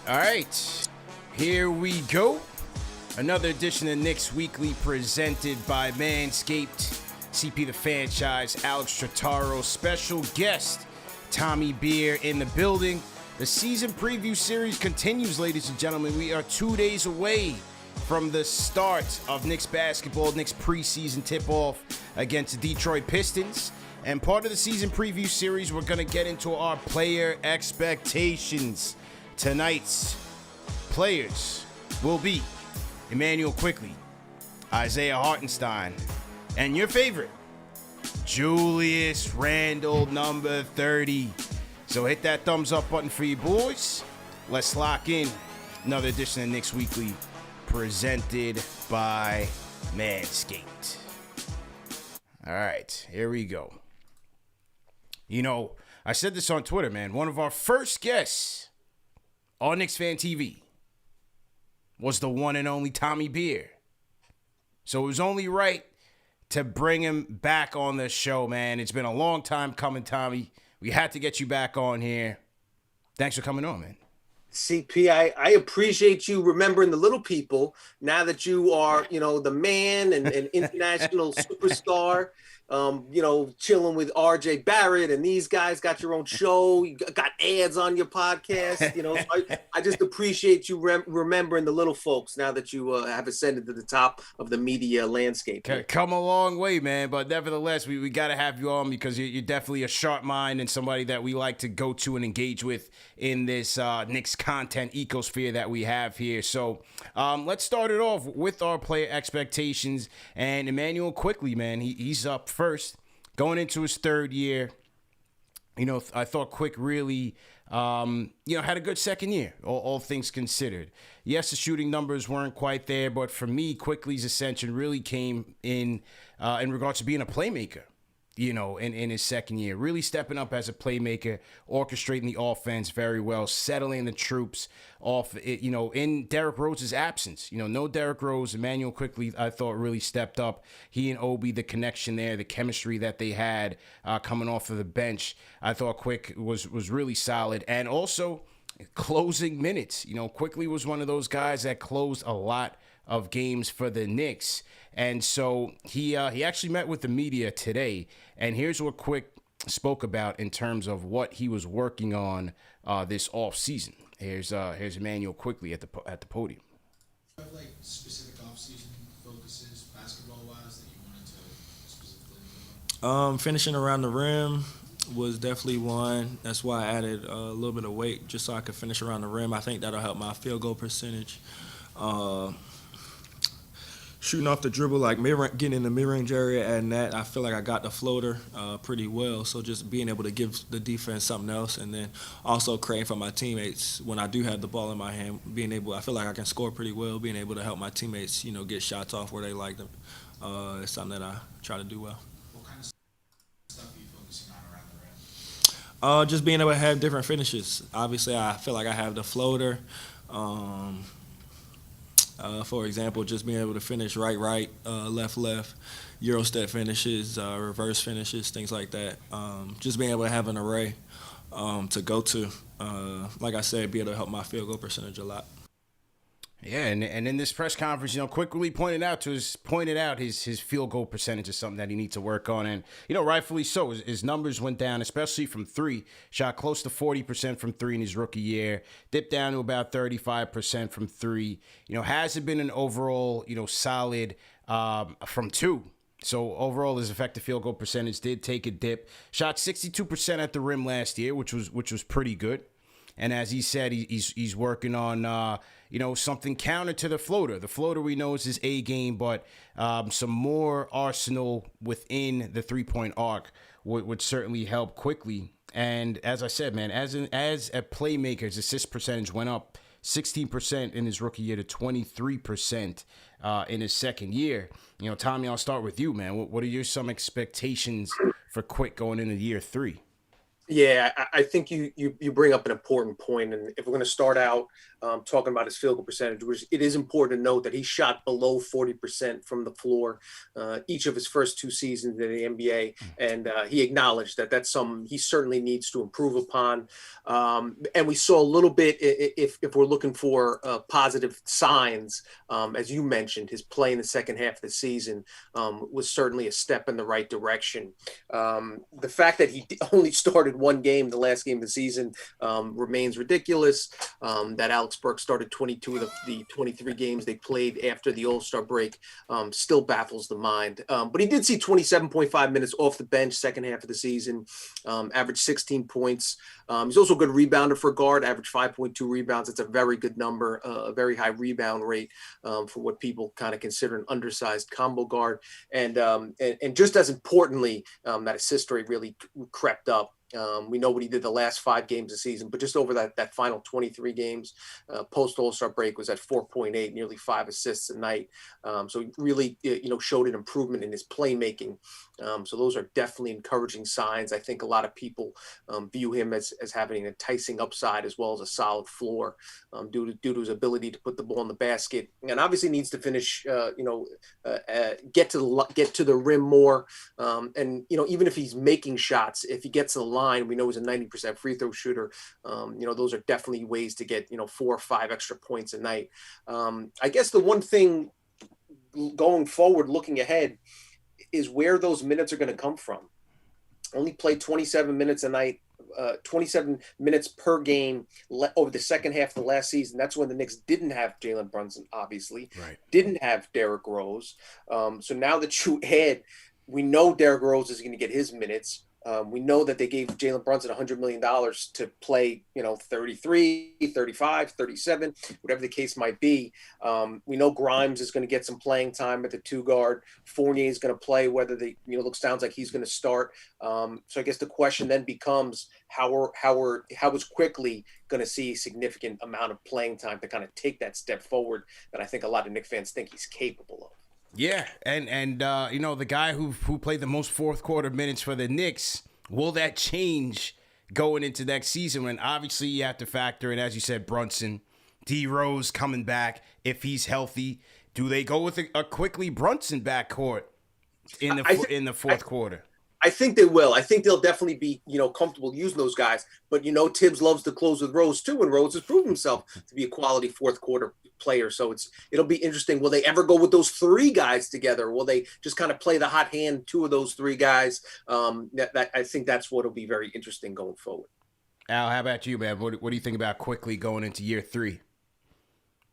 All right, here we go. Another edition of Knicks Weekly presented by Manscaped. CP the franchise, Alex Trottaro, special guest, Tommy Beer in the building. The season preview series continues, ladies and gentlemen. We are 2 days away from the start of Knicks basketball, Knicks preseason tip-off against the Detroit Pistons. And part of the season preview series, we're going to get into our player expectations. Tonight's players will be Immanuel Quickley, Isaiah Hartenstein, and your favorite, Julius Randle, number 30. So hit that thumbs up button for you boys. Let's lock in another edition of Knicks Weekly presented by Manscaped. All right, here we go. You know, I said this on Twitter, man. One of our first guests on KnicksFanTV was the one and only Tommy Beer. So it was only right to bring him back on the show, man. It's been a long time coming, Tommy. We had to get you back on here. Thanks for coming on, man. CP, I appreciate you remembering the little people now that you are, the man and international superstar. Chilling with RJ Barrett and these guys, got your own show, you got ads on your podcast, so I just appreciate you remembering the little folks now that you have ascended to the top of the media landscape. Come a long way, man, but nevertheless, we got to have you on because you're definitely a sharp mind and somebody that we like to go to and engage with in this Knicks content ecosphere that we have here. So let's start it off with our player expectations, and Immanuel Quickley, man, he's up first, going into his third year. I thought Quick really, had a good second year, all things considered. Yes, the shooting numbers weren't quite there, but for me, Quickley's ascension really came in regards to being a playmaker, in his second year. Really stepping up as a playmaker, orchestrating the offense very well, settling the troops off, in Derrick Rose's absence. No Derrick Rose. Immanuel Quickley, I thought, really stepped up. He and Obi, the connection there, the chemistry that they had coming off of the bench, I thought Quick was really solid. And also, closing minutes. Quickley was one of those guys that closed a lot of games for the Knicks. And so he actually met with the media today, and here's what Quick spoke about in terms of what he was working on this off season. Here's Immanuel Quickley at the podium. Do you have specific off season focuses basketball wise that you wanted to specifically? Finishing around the rim was definitely one. That's why I added a little bit of weight just so I could finish around the rim. I think that'll help my field goal percentage. Shooting off the dribble, getting in the mid-range area, and that I feel like I got the floater pretty well. So just being able to give the defense something else, and then also creating for my teammates when I do have the ball in my hand. I feel like I can score pretty well. Being able to help my teammates, get shots off where they like them, is something that I try to do well. What kind of stuff are you focusing on around the rim? Just being able to have different finishes. Obviously, I feel like I have the floater. For example, just being able to finish right, left, Euro step finishes, reverse finishes, things like that. Just being able to have an array to go to. Like I said, be able to help my field goal percentage a lot. Yeah, and in this press conference, Quickley pointed out his field goal percentage is something that he needs to work on, and rightfully so. His numbers went down, especially from three. Shot close to 40% from three in his rookie year. Dipped down to about 35% from three. Hasn't been an overall solid from two. So overall, his effective field goal percentage did take a dip. Shot 62% at the rim last year, which was pretty good. And as he said, he's working on something counter to the floater. The floater we know is his A game, but some more arsenal within the 3-point arc would certainly help Quickley. And as I said, man, as a playmaker, his assist percentage went up 16% in his rookie year to 23% in his second year. Tommy, I'll start with you, man. What are some expectations for Quick going into year three? Yeah, I think you bring up an important point, and if we're going to start out talking about his field goal percentage, which it is important to note that he shot below 40% from the floor each of his first 2 seasons in the NBA, and he acknowledged that that's something he certainly needs to improve upon. And we saw a little bit, if we're looking for positive signs, as you mentioned, his play in the second half of the season was certainly a step in the right direction. The fact that he only started one game, the last game of the season, remains ridiculous. That Alex Burke started 22 of the 23 games they played after the All-Star break still baffles the mind. But he did see 27.5 minutes off the bench second half of the season, averaged 16 points. He's also a good rebounder for a guard, averaged 5.2 rebounds. It's a very good number, a very high rebound rate for what people kind of consider an undersized combo guard. And just as importantly, that assist rate really crept up. We know what he did the last 5 games of the season, but just over that final 23 games, post All-Star break was at 4.8, nearly 5 assists a night. So he really, showed an improvement in his playmaking. So those are definitely encouraging signs. I think a lot of people view him as having an enticing upside as well as a solid floor due to his ability to put the ball in the basket, and obviously needs to finish, get to the rim more. And even if he's making shots, if he gets to the line, we know he's a 90% free throw shooter. Those are definitely ways to get 4 or 5 extra points a night. I guess the one thing going forward, looking ahead, is where those minutes are going to come from. Only played 27 minutes a night, 27 minutes per game over the second half of the last season. That's when the Knicks didn't have Jalen Brunson, obviously, right. Didn't have Derrick Rose. So now that you add, we know Derrick Rose is going to get his minutes. We know that they gave Jalen Brunson $100 million to play, 33, 35, 37, whatever the case might be. We know Grimes is going to get some playing time at the 2 guard. Fournier is going to play, whether sounds like he's going to start. So I guess the question then becomes how is Quickley going to see a significant amount of playing time to kind of take that step forward that I think a lot of Knicks fans think he's capable of. Yeah, and the guy who played the most fourth quarter minutes for the Knicks, will that change going into next season when obviously you have to factor in, as you said, Brunson, DRose coming back if he's healthy? Do they go with a Quickley Brunson backcourt in the fourth quarter? I think they will. I think they'll definitely be, comfortable using those guys. But, Tibbs loves to close with Rose too, and Rose has proven himself to be a quality fourth quarter player. So it'll be interesting. Will they ever go with those 3 guys together? Will they just kind of play the hot hand, 2 of those 3 guys? I think that's what'll be very interesting going forward. Al, how about you, man? What do you think about Quickley going into year 3?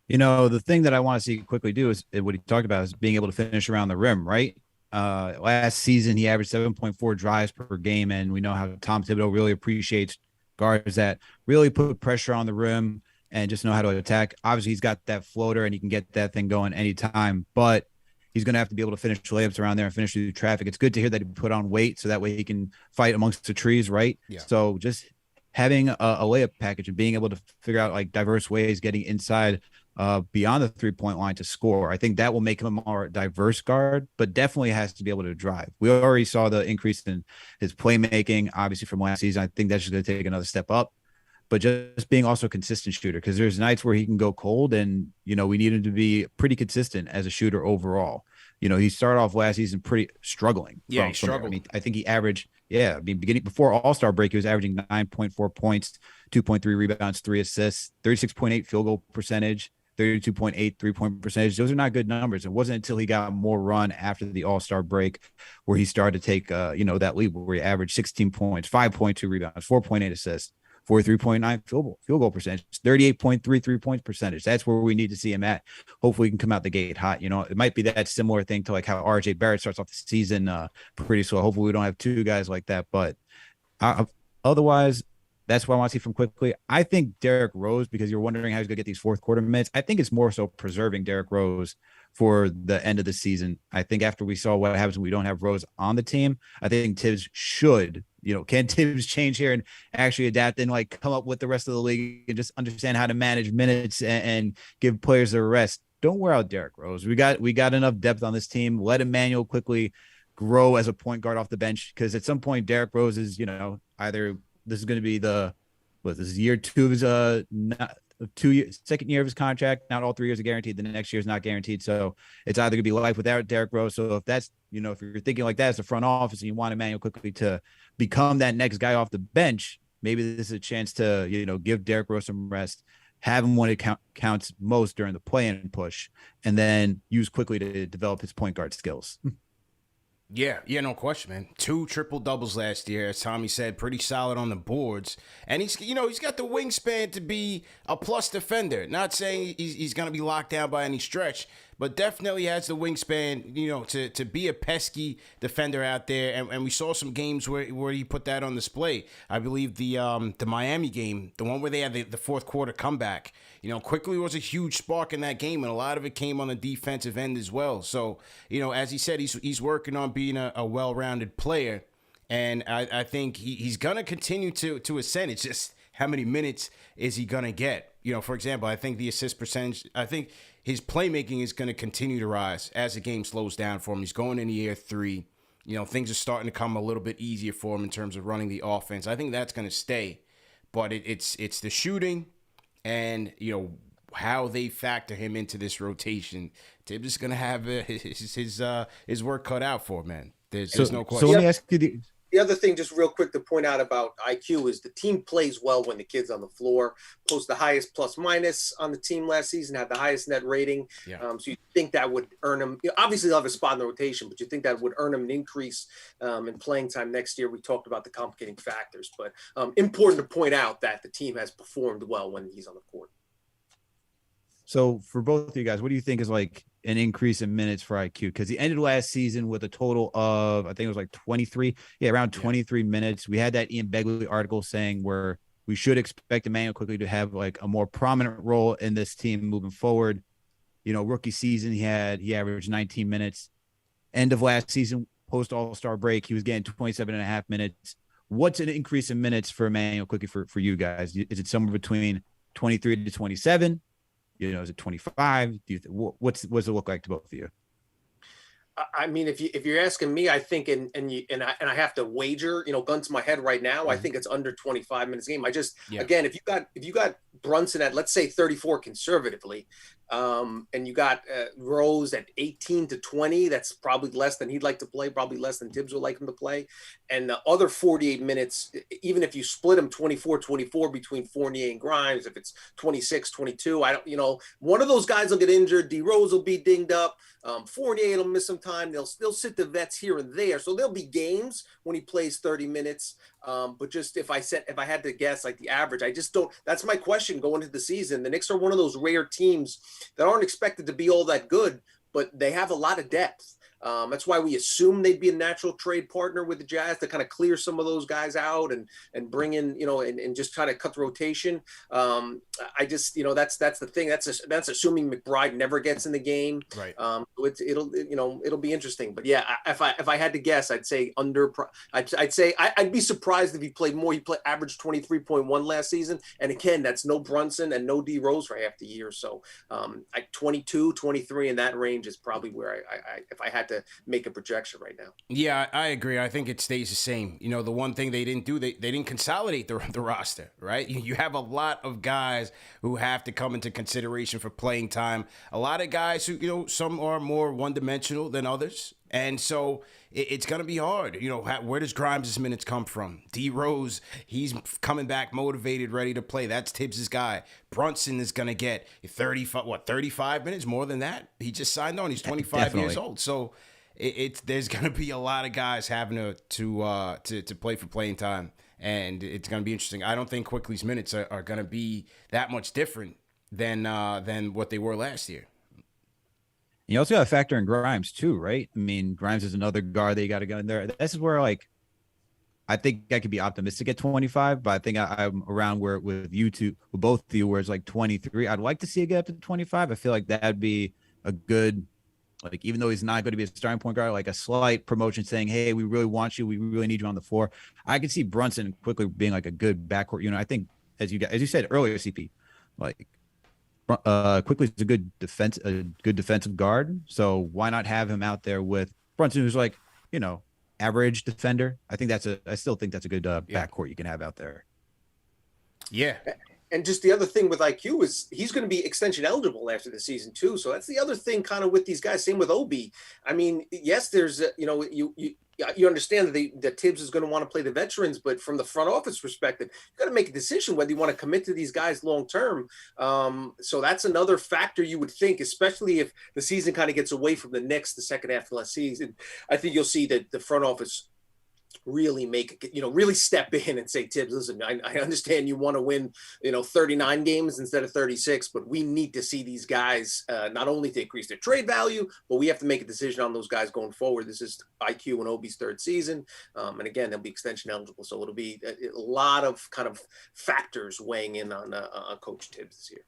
The thing that I want to see Quickley do is what he talked about is being able to finish around the rim, right? Last season, he averaged 7.4 drives per game, and we know how Tom Thibodeau really appreciates guards that really put pressure on the rim and just know how to attack. Obviously, he's got that floater, and he can get that thing going anytime, but he's going to have to be able to finish layups around there and finish through traffic. It's good to hear that he put on weight so that way he can fight amongst the trees, right? Yeah. So just having a layup package and being able to figure out like diverse ways getting inside beyond the 3-point line to score. I think that will make him a more diverse guard, but definitely has to be able to drive. We already saw the increase in his playmaking, obviously from last season. I think that's just going to take another step up, but just being also a consistent shooter, because there's nights where he can go cold and, we need him to be pretty consistent as a shooter overall. He started off last season pretty struggling. Yeah, he struggled. I mean, I think he averaged, beginning before All-Star break, he was averaging 9.4 points, 2.3 rebounds, 3 assists, 36.8 field goal percentage, 32.8 3-point percentage. Those are not good numbers. It wasn't until he got more run after the All-Star break where he started to take, that lead where he averaged 16 points, 5.2 rebounds, 4.8 assists, 43.9 field goal percentage, 38.3 3-point percentage. That's where we need to see him at. Hopefully he can come out the gate hot. It might be that similar thing to like how RJ Barrett starts off the season pretty slow. Hopefully we don't have 2 guys like that, but otherwise, that's what I want to see from Quickley. I think Derrick Rose, because you're wondering how he's going to get these fourth quarter minutes, I think it's more so preserving Derrick Rose for the end of the season. I think after we saw what happens when we don't have Rose on the team, I think Tibbs should, can Tibbs change here and actually adapt and like come up with the rest of the league and just understand how to manage minutes and give players their rest. Don't wear out Derrick Rose. We got enough depth on this team. Let Immanuel Quickley grow as a point guard off the bench, because at some point Derrick Rose is, either this is going to be this is year 2 of his second year of his contract. Not all 3 years are guaranteed. The next year is not guaranteed. So it's either going to be life without Derrick Rose. So if that's, if you're thinking like that as a front office and you want Immanuel Quickley to become that next guy off the bench, maybe this is a chance to, give Derrick Rose some rest, have him when it counts most during the play-in push, and then use Quickley to develop his point guard skills. Yeah, no question, man. 2 triple-doubles last year, as Tommy said, pretty solid on the boards. And he's got the wingspan to be a plus defender. Not saying he's going to be locked down by any stretch, but definitely has the wingspan, to be a pesky defender out there. And we saw some games where he put that on display. I believe the Miami game, the one where they had the fourth quarter comeback, Quickley was a huge spark in that game, and a lot of it came on the defensive end as well. So, as he said, he's working on being a well-rounded player, and I think he's going to continue to ascend. It's just how many minutes is he going to get? For example, I think the assist percentage, I think his playmaking is going to continue to rise as the game slows down for him. He's going into year 3. Things are starting to come a little bit easier for him in terms of running the offense. I think that's going to stay, but it's the shooting and, how they factor him into this rotation. Tibbs is going to have his work cut out for him, man. There's no question. So let me ask you the other thing, just real quick to point out about IQ, is the team plays well when the kid's on the floor. Post the highest plus minus on the team last season, had the highest net rating. Yeah. So you think that would earn him, obviously they'll have a spot in the rotation, but you think that would earn him an increase in playing time next year. We talked about the complicating factors, but important to point out that the team has performed well when he's on the court. So for both of you guys, what do you think is like an increase in minutes for IQ? Because he ended last season with a total of, I think it was like 23. Yeah, around 23 minutes. We had that Ian Begley article saying where we should expect Immanuel Quickley to have like a more prominent role in this team moving forward. Rookie season, he averaged 19 minutes. End of last season, post All-Star break, he was getting 27.5 minutes. What's an increase in minutes for Immanuel Quickley for you guys? Is it somewhere between 23 to 27? Is it 25? What's it look like to both of you? I mean, if you're asking me, I think, and I have to wager, gun to my head right now, I think it's under 25 minutes a game. Again, if you got Brunson at, let's say 34 conservatively, and you got Rose at 18 to 20, that's probably less than he'd like to play, probably less than Tibbs would like him to play. And the other 48 minutes, even if you split them 24 between Fournier and Grimes, if it's 26, 22, one of those guys will get injured. DRose will be dinged up. Fournier will miss some time. They'll still sit the vets here and there. So there'll be games when he plays 30 minutes. But just if I had to guess, like the average, I just don't. That's my question going into the season. The Knicks are one of those rare teams that aren't expected to be all that good, but they have a lot of depth. That's why we assume they'd be a natural trade partner with the Jazz to kind of clear some of those guys out and bring in, and just try to cut the rotation. I just, that's the thing. That's assuming McBride never gets in the game. Right. It'll be interesting. But yeah, if I had to guess, I'd say I'd say I'd be surprised if he played more. He averaged 23.1 last season. And again, that's no Brunson and no DRose for half the year. So 22, 23 in that range is probably where I if I had to make a projection right now. Yeah, I agree. I think it stays the same. The one thing they didn't do, they didn't consolidate the roster, right? You have a lot of guys who have to come into consideration for playing time. A lot of guys who, some are more one-dimensional than others. And so it's going to be hard. Where does Grimes' minutes come from? DRose, he's coming back motivated, ready to play. That's Tibbs' guy. Brunson is going to get 35 minutes, more than that? He just signed on. He's 25 years old. So there's going to be a lot of guys having to play for playing time. And it's going to be interesting. I don't think Quickley's minutes are going to be that much different than what they were last year. You also got to factor in Grimes too, right? I mean, Grimes is another guard that you got to go in there. This is where, like, I think I could be optimistic at 25, but I think I'm around where with you two, with both of you, where it's like 23. I'd like to see it get up to 25. I feel like that'd be a good, like, even though he's not going to be a starting point guard, like a slight promotion saying, hey, we really want you. We really need you on the floor. I could see Brunson quickly being like a good backcourt. I think as you said earlier, CP, like, Quickley's a good defensive guard, so why not have him out there with Brunson, who's like, average defender. I still think that's a good backcourt you can have out there. Yeah. And just the other thing with IQ is he's going to be extension eligible after the season too. So that's the other thing kind of with these guys. Same with Obi. I mean, yes, there's, you understand that Tibbs is going to want to play the veterans, but from the front office perspective, you got to make a decision whether you want to commit to these guys long term. So that's another factor you would think, especially if the season kind of gets away from the Knicks the second half of the season. I think you'll see that the front office really really step in and say, Tibbs, listen, I understand you want to win, 39 games instead of 36, but we need to see these guys not only to increase their trade value, but we have to make a decision on those guys going forward. This is IQ and Obi's third season. And again, they'll be extension eligible. So it'll be a lot of kind of factors weighing in on Coach Tibbs this year.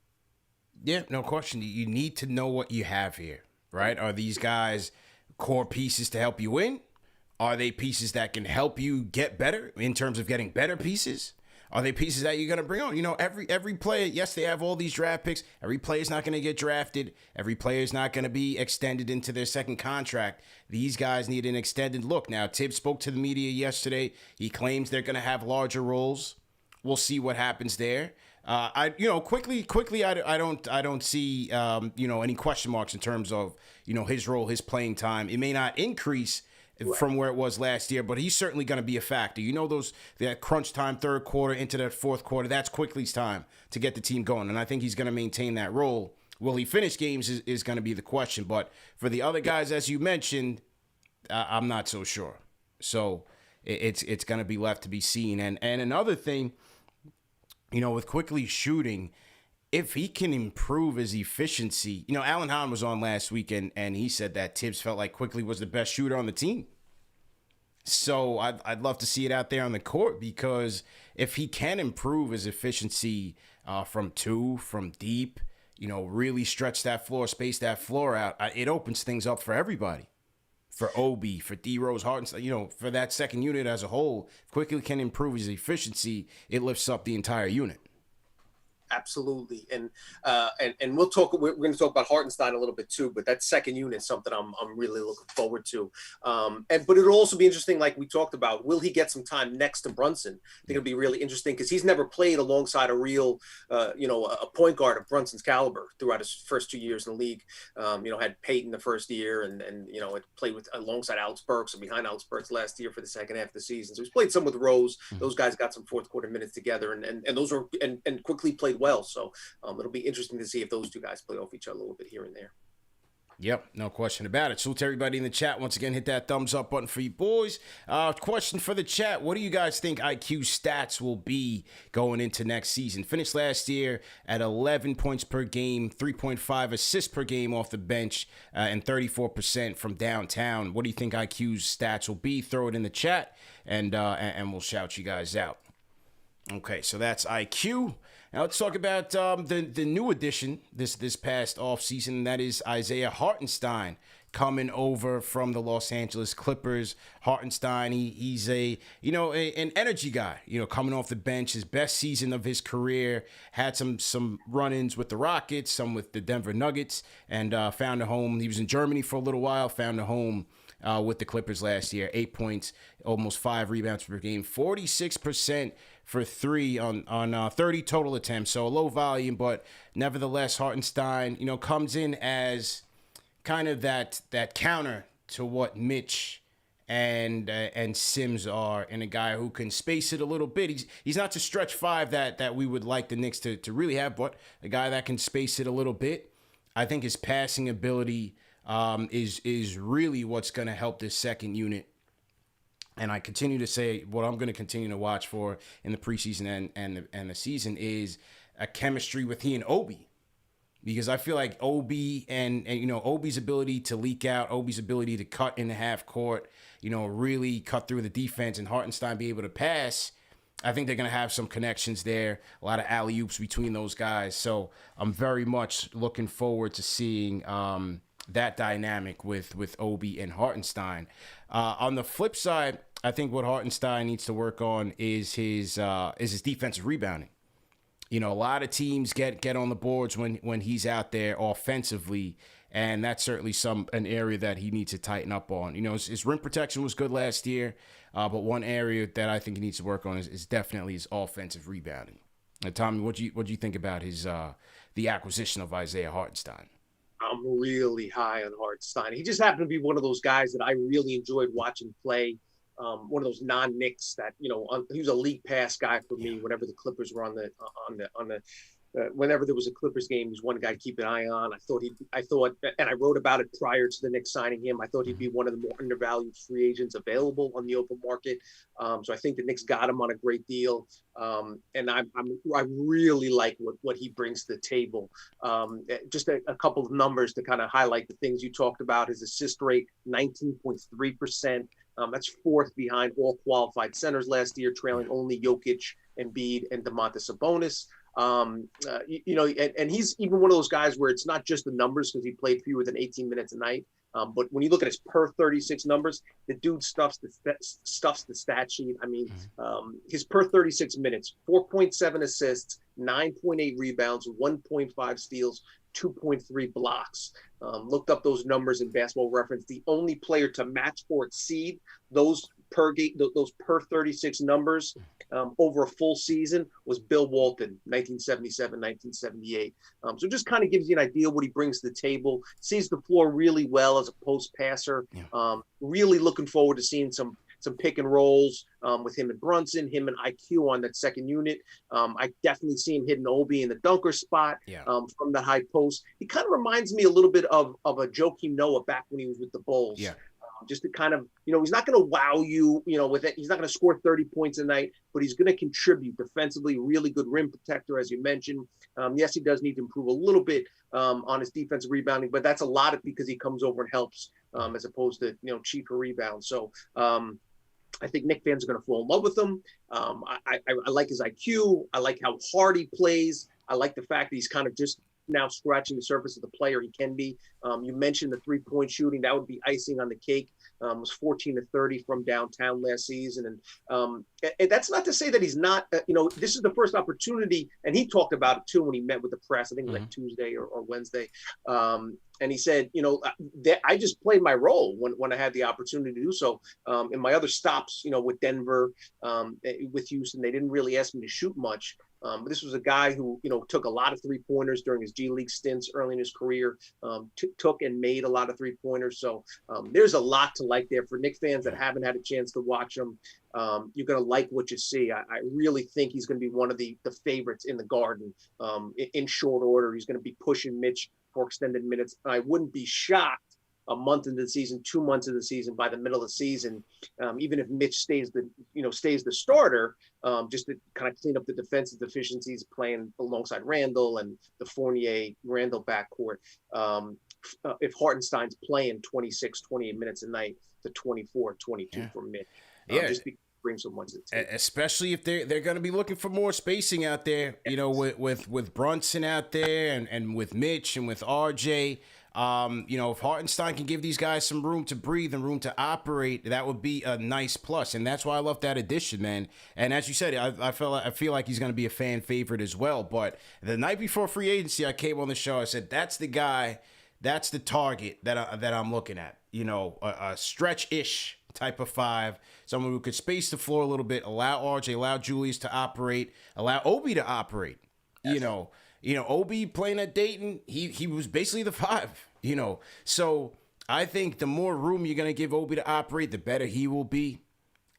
Yeah, no question. You need to know what you have here, right? Are these guys core pieces to help you win? Are they pieces that can help you get better in terms of getting better pieces? Are they pieces that you're going to bring on? Every player, yes, they have all these draft picks. Every player is not going to get drafted. Every player is not going to be extended into their second contract. These guys need an extended look. Now, Tibbs spoke to the media yesterday. He claims they're going to have larger roles. We'll see what happens there. Quickly, I don't see, any question marks in terms of, his role, his playing time. It may not increase from where it was last year, but he's certainly going to be a factor. That crunch time, third quarter into that fourth quarter, that's Quickley's time to get the team going, and I think he's going to maintain that role. Will he finish games is going to be the question, but for the other guys, as you mentioned, I'm not so sure. So it's going to be left to be seen. And another thing, with Quickley shooting, if he can improve his efficiency, Alan Hahn was on last week and he said that Tibbs felt like Quickley was the best shooter on the team. So I'd love to see it out there on the court, because if he can improve his efficiency from deep, really stretch that floor, space that floor out, it opens things up for everybody. For Obi, for DRose, Hartenstein, for that second unit as a whole. If Quickley can improve his efficiency, it lifts up the entire unit. Absolutely. And we'll talk, we're going to talk about Hartenstein a little bit too, but that second unit is something I'm really looking forward to. But it'll also be interesting, like we talked about, will he get some time next to Brunson? I think it'll be really interesting because he's never played alongside a real, a point guard of Brunson's caliber throughout his first 2 years in the league. Had Peyton the first year and had played alongside Alex Burks and behind Alex Burks last year for the second half of the season. So he's played some with Rose. Those guys got some fourth quarter minutes together and those were, and Quickley played well. So it'll be interesting to see if those two guys play off each other a little bit here and there. Yep, no question about it. Salute to everybody in the chat. Once again, hit that thumbs up button for you boys. Question for the chat. What do you guys think IQ's stats will be going into next season? Finished last year at 11 points per game, 3.5 assists per game off the bench, and 34% from downtown. What do you think IQ's stats will be? Throw it in the chat, and we'll shout you guys out. Okay, so that's IQ. Now let's talk about the new addition this past offseason, and that is Isaiah Hartenstein coming over from the Los Angeles Clippers. Hartenstein, he's an energy guy, coming off the bench, his best season of his career, had some run-ins with the Rockets, some with the Denver Nuggets, and found a home. He was in Germany for a little while, found a home with the Clippers last year. 8 points, almost 5 rebounds per game, 46% for three on 30 total attempts. So a low volume, but nevertheless, Hartenstein, comes in as kind of that counter to what Mitch and Sims are, and a guy who can space it a little bit. He's not the stretch five that we would like the Knicks to really have, but a guy that can space it a little bit. I think his passing ability is really what's going to help this second unit. And I continue to say what I'm going to continue to watch for in the preseason and the season is a chemistry with he and Obi. Because I feel like Obi and Obi's ability to leak out, Obi's ability to cut in the half court, really cut through the defense, and Hartenstein be able to pass, I think they're going to have some connections there, a lot of alley-oops between those guys. So I'm very much looking forward to seeing that dynamic with Obi and Hartenstein. On the flip side, I think what Hartenstein needs to work on is his defensive rebounding. A lot of teams get on the boards when he's out there offensively, and that's certainly an area that he needs to tighten up on. You know, his rim protection was good last year, but one area that I think he needs to work on is definitely his offensive rebounding. Tommy, what do you think about his the acquisition of Isaiah Hartenstein? I'm really high on Hartenstein. He just happened to be one of those guys that I really enjoyed watching play. One of those non-Knicks that, you know, he was a league pass guy for me whenever the Clippers were on the whenever there was a Clippers game. He was one guy to keep an eye on. I thought, and I wrote about it prior to the Knicks signing him. I thought he'd be one of the more undervalued free agents available on the open market. So I think the Knicks got him on a great deal. And I really like what he brings to the table. Just a couple of numbers to kind of highlight the things you talked about. His assist rate, 19.3%. That's fourth behind all qualified centers last year, trailing only Jokic, Embiid, and Domantas Sabonis. You know, and he's even one of those guys where it's not just the numbers because he played fewer than 18 minutes a night. But when you look at his per 36 numbers, the dude stuffs the stat sheet. I mean, his per 36 minutes, 4.7 assists, 9.8 rebounds, 1.5 steals, 2.3 blocks. Looked up those numbers in Basketball Reference. The only player to match or exceed those per 36 numbers over a full season was Bill Walton, 1977, 1978. So just kind of gives you an idea what he brings to the table. Sees the floor really well as a post passer. Really looking forward to seeing some pick and rolls with him and Brunson, him and IQ on that second unit. I definitely see him hitting Obi in the dunker spot from the high post. He kind of reminds me a little bit of a Joakim Noah back when he was with the Bulls. Just to kind of, you know, he's not going to wow you, you know, with it. He's not going to score 30 points a night, but he's going to contribute defensively. Really good rim protector, as you mentioned. Yes, he does need to improve a little bit on his defensive rebounding, but that's a lot of because he comes over and helps as opposed to, you know, cheaper rebounds. So I think Knicks fans are going to fall in love with him. I like his IQ. I like how hard he plays. I like the fact that he's kind of just now scratching the surface of the player he can be. You mentioned the three-point shooting. That would be icing on the cake. Was 14 to 30 from downtown last season. And that's not to say that he's not, you know, this is the first opportunity. And he talked about it too when he met with the press, I think it was like Tuesday or Wednesday. And he said, you know, I just played my role when I had the opportunity to do so. In my other stops, you know, with Denver, with Houston, they didn't really ask me to shoot much. But this was a guy who, you know, took a lot of three-pointers during his G League stints early in his career, took and made a lot of three-pointers. So there's a lot to like there for Knicks fans that haven't had a chance to watch him. You're going to like what you see. I really think he's going to be one of the favorites in the Garden in short order. He's going to be pushing Mitch for extended minutes. I wouldn't be shocked a month into the season, 2 months into the season, by the middle of the season, even if Mitch stays the starter, just to kind of clean up the defensive deficiencies playing alongside Randle and the Fournier-Randle backcourt. If Hartenstein's playing 26, 28 minutes a night to 24, 22 for Mitch. Just bring someone to the table. Especially if they're going to be looking for more spacing out there, you know, with Brunson out there and with Mitch and with RJ. You know, if Hartenstein can give these guys some room to breathe and room to operate, that would be a nice plus. And that's why I love that addition, man. And as you said, I feel like he's going to be a fan favorite as well. But the night before free agency, I came on the show. I said, that's the guy, that's the target that I'm looking at. You know, a stretch-ish type of five, someone who could space the floor a little bit, allow RJ, allow Julius to operate, allow Obi to operate. You know, Obi playing at Dayton, he was basically the five, you know. So I think the more room you're going to give Obi to operate, the better he will be.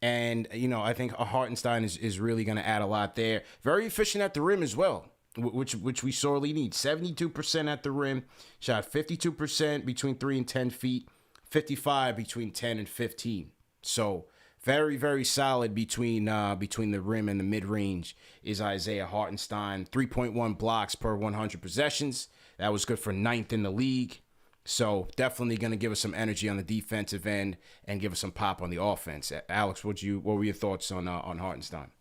And, you know, I think Hartenstein is really going to add a lot there. Very efficient at the rim as well, which we sorely need. 72% at the rim, shot 52% between 3 and 10 feet, 55 between 10 and 15. So very, very solid between the rim and the mid-range is Isaiah Hartenstein. 3.1 blocks per 100 possessions. That was good for 9th in the league. So definitely going to give us some energy on the defensive end and give us some pop on the offense. Alex, what were your thoughts on Hartenstein?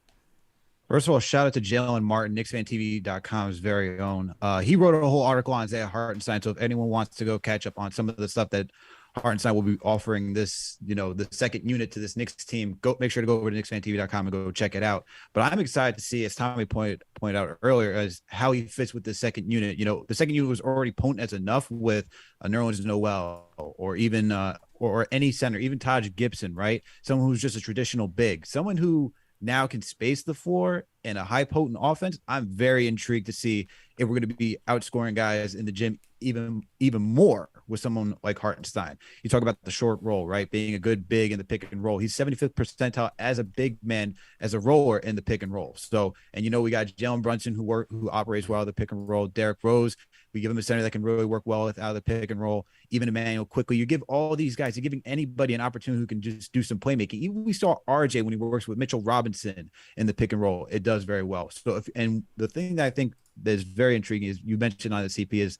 First of all, shout out to Jalen Martin, KnicksFanTV.com's very own. He wrote a whole article on Isaiah Hartenstein. So if anyone wants to go catch up on some of the stuff that Hartenstein will be offering this, the second unit to this Knicks team. Make sure to go over to KnicksFanTV.com and go check it out. But I'm excited to see, as Tommy pointed out earlier, as how he fits with the second unit. The second unit was already potent as enough with Nerlens Noel or even or any center, even Taj Gibson, right? Someone who's just a traditional big, someone who now can space the floor in a high potent offense. I'm very intrigued to see if we're going to be outscoring guys in the gym even more with someone like Hartenstein. You talk about the short roll, right? Being a good big in the pick and roll. He's 75th percentile as a big man, as a roller in the pick and roll. So, and we got Jalen Brunson who operates well the pick and roll. Derrick Rose, we give him a center that can really work well out of the pick and roll. Even Immanuel Quickley. You give all these guys, you're giving anybody an opportunity who can just do some playmaking. Even we saw RJ when he works with Mitchell Robinson in the pick and roll, it does very well. So, and the thing that I think that is very intriguing is you mentioned on the CP is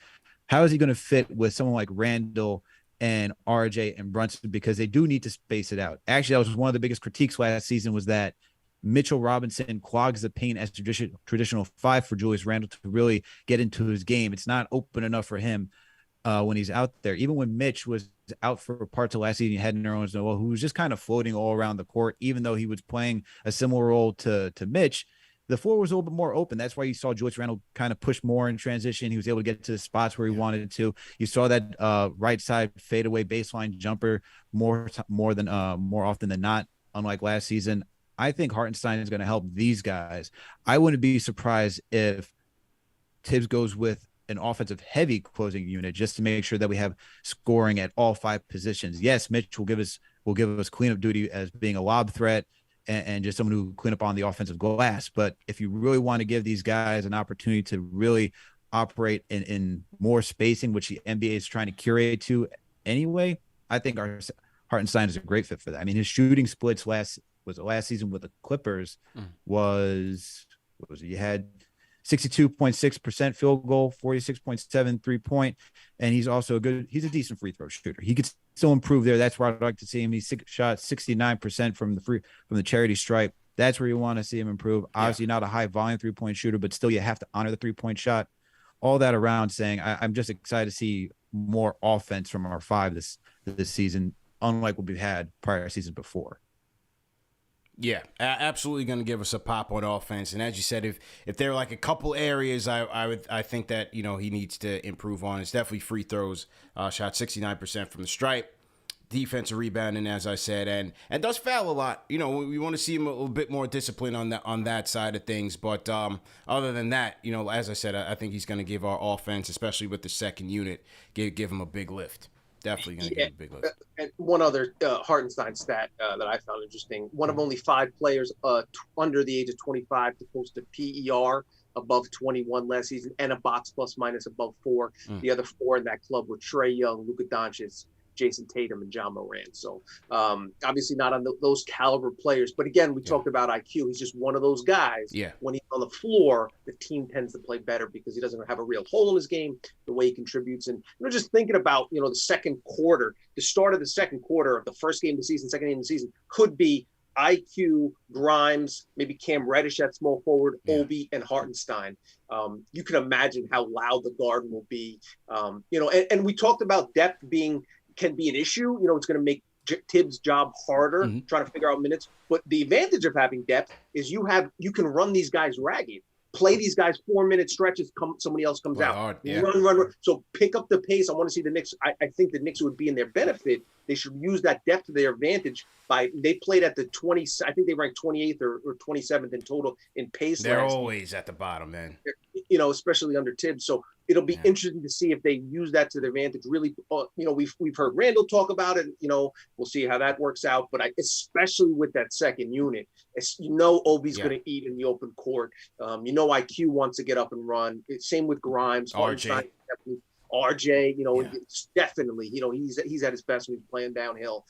how is he going to fit with someone like Randle and RJ and Brunson, because they do need to space it out. Actually, that was one of the biggest critiques last season, was that Mitchell Robinson clogs the paint as traditional five for Julius Randle to really get into his game. It's not open enough for him when he's out there. Even when Mitch was out for parts of last season, he had Nerlens Noel, who was just kind of floating all around the court, even though he was playing a similar role to Mitch. The floor was a little bit more open. That's why you saw Julius Randle kind of push more in transition. He was able to get to the spots where he wanted to. You saw that right side fadeaway baseline jumper more often than not, unlike last season. I think Hartenstein is going to help these guys. I wouldn't be surprised if Tibbs goes with an offensive heavy closing unit just to make sure that we have scoring at all five positions. Yes, Mitch will give us cleanup duty as being a lob threat and just someone who clean up on the offensive glass. But if you really want to give these guys an opportunity to really operate in more spacing, which the NBA is trying to curate to anyway, I think our Hartenstein is a great fit for that. I mean, his shooting splits last season with the Clippers was you had 62.6% field goal, 46.7 3-point, and he's also he's a decent free throw shooter. He could still improve there. That's where I'd like to see him. He shot 69% from the charity stripe. That's where you want to see him improve. Obviously not a high volume 3-point shooter, but still you have to honor the 3-point shot. All that around saying I'm just excited to see more offense from our five this season, unlike what we've had prior seasons before. Yeah, absolutely going to give us a pop on offense. And as you said, if there are like a couple areas I think that, he needs to improve on, it's definitely free throws. Shot 69% from the stripe. Defensive rebounding, as I said, and does foul a lot. We want to see him a little bit more disciplined on that side of things. But other than that, as I said, I think he's going to give our offense, especially with the second unit, give him a big lift. Definitely going to give a big lift. And one other Hartenstein stat that I found interesting: one of only 5 players under the age of 25 to post a PER above 21 last season and a box plus minus above 4. The other 4 in that club were Trae Young, Luka Doncic, Jason Tatum, and John Moran. So obviously not on those caliber players. But again, we talked about IQ. He's just one of those guys. Yeah. When he's on the floor, the team tends to play better because he doesn't have a real hole in his game, the way he contributes. And just thinking about, the second quarter, the start of the second quarter of the first game of the season, second game of the season could be IQ, Grimes, maybe Cam Reddish at small forward, Obi, and Hartenstein. You can imagine how loud the Garden will be. And we talked about depth can be an issue. It's going to make Tibbs' job harder, trying to figure out minutes. But the advantage of having depth is you can run these guys ragged, play these guys 4-minute stretches. Somebody else comes out, hard, run. So pick up the pace. I want to see the Knicks. I think the Knicks would be in their benefit. They should use that depth to their advantage. They played at the 20. I think they ranked 28th or 27th in total in pace. They're always at the bottom, man. Especially under Tibbs. So it'll be interesting to see if they use that to their advantage. Really, we've heard Randall talk about it. We'll see how that works out. But especially with that second unit, Obi's going to eat in the open court. IQ wants to get up and run. Same with Grimes. RJ, it's definitely, he's at his best when he's playing downhill.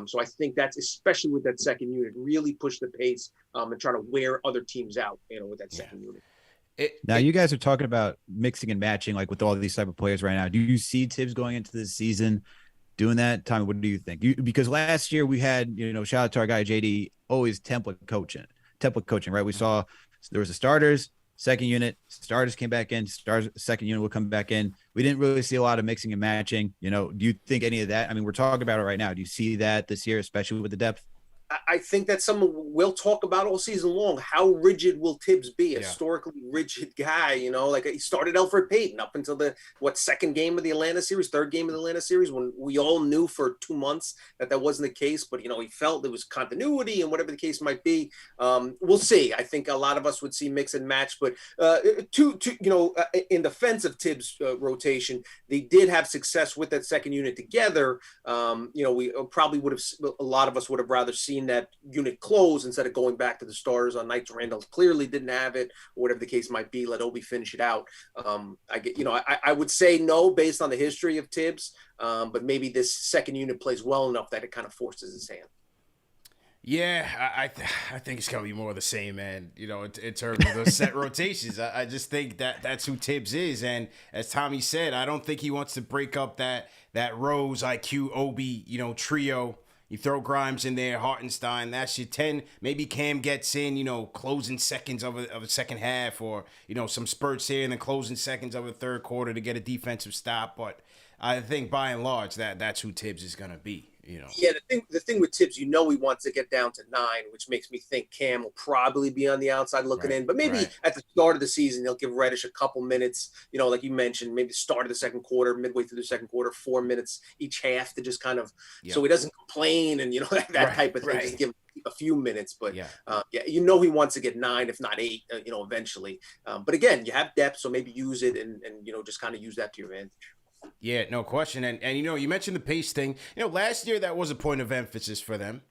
So I think that's, especially with that second unit, really push the pace and try to wear other teams out, with that second unit. You guys are talking about mixing and matching, like with all these type of players right now. Do you see Tibbs going into this season doing that? Tommy, what do you think? Because last year we had, shout out to our guy JD, always template coaching, right? We saw there was the starters, second unit, starters came back in, second unit will come back in. We didn't really see a lot of mixing and matching. Do you think any of that? I mean, we're talking about it right now. Do you see that this year, especially with the depth? I think that's something we'll talk about all season long. How rigid will Tibbs be? A historically rigid guy, like he started Elfrid Payton up until the second game of the Atlanta series, third game of the Atlanta series, when we all knew for 2 months that wasn't the case. But he felt there was continuity and whatever the case might be. We'll see. I think a lot of us would see mix and match. But in defense of Tibbs' rotation, they did have success with that second unit together. We probably would have. A lot of us would have rather seen that unit close instead of going back to the starters on nights Randle clearly didn't have it, or whatever the case might be. Let Obi finish it out. I would say no based on the history of Tibbs, but maybe this second unit plays well enough that it kind of forces his hand. Yeah, I think it's gonna be more of the same, man. In terms of those set rotations, I just think that's who Tibbs is, and as Tommy said, I don't think he wants to break up that Rose, IQ, Obi, trio. You throw Grimes in there, Hartenstein, that's your 10. Maybe Cam gets in, closing seconds of a second half, or, some spurts here and then closing seconds of a third quarter to get a defensive stop. But I think by and large that's who Tibbs is going to be. Yeah, the thing with Tibbs, he wants to get down to 9, which makes me think Cam will probably be on the outside looking in. But maybe at the start of the season, he'll give Reddish a couple minutes, like you mentioned, maybe the start of the second quarter, midway through the second quarter, 4 minutes each half to just kind of, so he doesn't complain and, that type of thing, just give him a few minutes. But he wants to get 9, if not 8, eventually. But again, you have depth, so maybe use it and just kind of use that to your advantage. Yeah, no question. And you mentioned the pace thing. Last year that was a point of emphasis for them.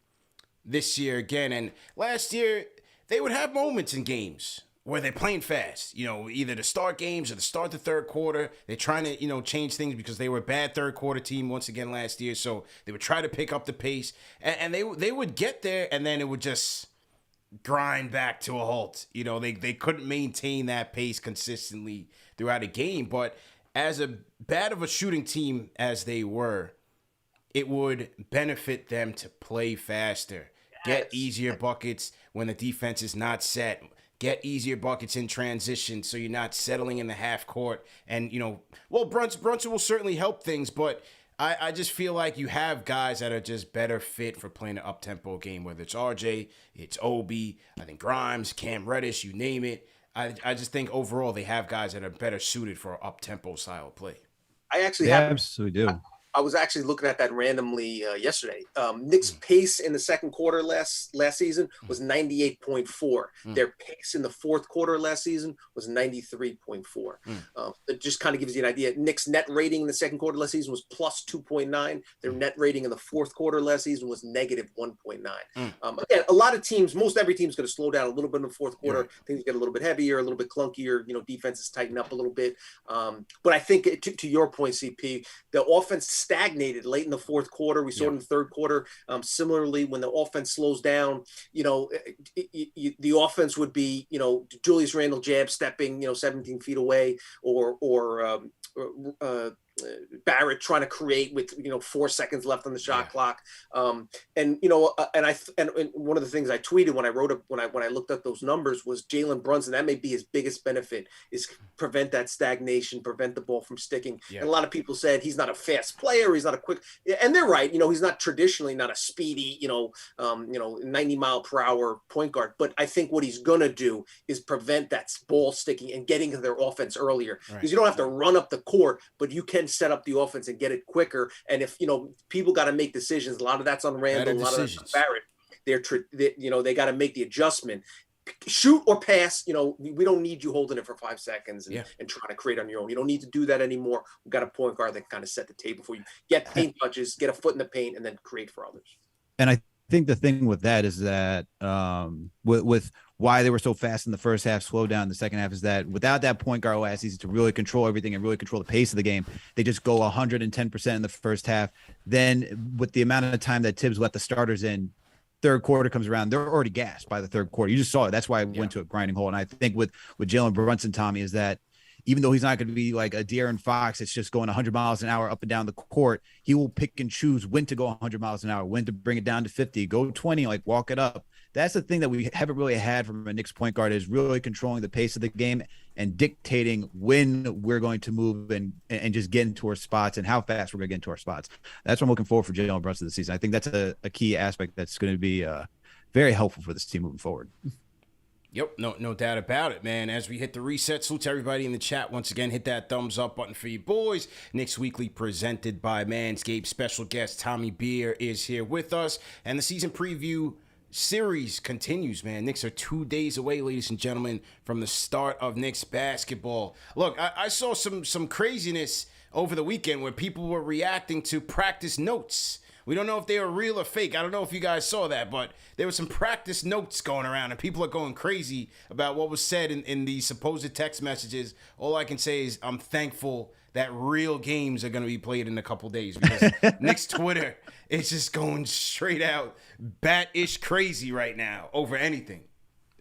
This year again, and last year they would have moments in games where they're playing fast. Either to start games or to start the third quarter. They're trying to, change things because they were a bad third quarter team once again last year. So they would try to pick up the pace, and they would get there, and then it would just grind back to a halt. They couldn't maintain that pace consistently throughout a game, but as a bad of a shooting team as they were, it would benefit them to play faster, get easier buckets when the defense is not set, get easier buckets in transition so you're not settling in the half court. And, Brunson will certainly help things, but I just feel like you have guys that are just better fit for playing an up-tempo game, whether it's RJ, it's Obi, I think Grimes, Cam Reddish, you name it. I just think overall they have guys that are better suited for up-tempo style play. I actually absolutely do. I was actually looking at that randomly yesterday. Knicks' pace in the second quarter last season was 98.4. Their pace in the fourth quarter last season was 93.4. It just kind of gives you an idea. Knicks' net rating in the second quarter last season was plus 2.9. Their net rating in the fourth quarter last season was negative 1.9. Again, a lot of teams, most every team's going to slow down a little bit in the fourth quarter. Things get a little bit heavier, a little bit clunkier. Defenses tighten up a little bit. But I think to your point, CP, the offense stagnated late in the fourth quarter. We saw it in the third quarter. Similarly, when the offense slows down, the offense would be, Julius Randle jab stepping, 17 feet away, or Barrett trying to create with 4 seconds left on the shot clock, and one of the things I tweeted when I looked at those numbers was Jalen Brunson. That may be his biggest benefit, is prevent that stagnation, prevent the ball from sticking. And a lot of people said he's not a fast player, he's not a quick, and they're right. He's not traditionally not a speedy 90-mile-per-hour point guard. But I think what he's gonna do is prevent that ball sticking and getting to their offense earlier, because you don't have to run up the court, but you can set up the offense and get it quicker. And if people got to make decisions, a lot of that's on Randle, a lot of that's on Barrett. They got to make the adjustment, shoot or pass. We don't need you holding it for 5 seconds and trying to create on your own. You don't need to do that anymore. We've got a point guard that can kind of set the table for you, get paint touches, get a foot in the paint, and then create for others. And I think the thing with that is that with why they were so fast in the first half, slow down in the second half, is that without that point guard last season to really control everything and really control the pace of the game, they just go 110% in the first half. Then with the amount of time that Tibbs let the starters in, third quarter comes around, they're already gassed by the third quarter. You just saw it. That's why I went to a grinding hole. And I think with Jalen Brunson, Tommy, is that even though he's not going to be like a De'Aaron Fox, it's just going 100 miles an hour up and down the court, he will pick and choose when to go 100 miles an hour, when to bring it down to 50, go 20, like walk it up. That's the thing that we haven't really had from a Knicks point guard, is really controlling the pace of the game and dictating when we're going to move and just get into our spots and how fast we're going to get into our spots. That's what I'm looking forward for Jalen Brunson this season. I think that's a key aspect that's going to be very helpful for this team moving forward. Yep, no doubt about it, man. As we hit the reset, salute to everybody in the chat. Once again, hit that thumbs up button for you boys. Knicks Weekly presented by Manscaped. Special guest Tommy Beer is here with us. And the season preview series continues, man. Knicks are 2 days away, ladies and gentlemen, from the start of Knicks basketball. Look, I saw some craziness over the weekend where people were reacting to practice notes. We don't know if they were real or fake. I don't know if you guys saw that, but there were some practice notes going around, and people are going crazy about what was said in the supposed text messages. All I can say is I'm thankful that real games are going to be played in a couple days, because Knicks Twitter is just going straight out bat-ish crazy right now over anything.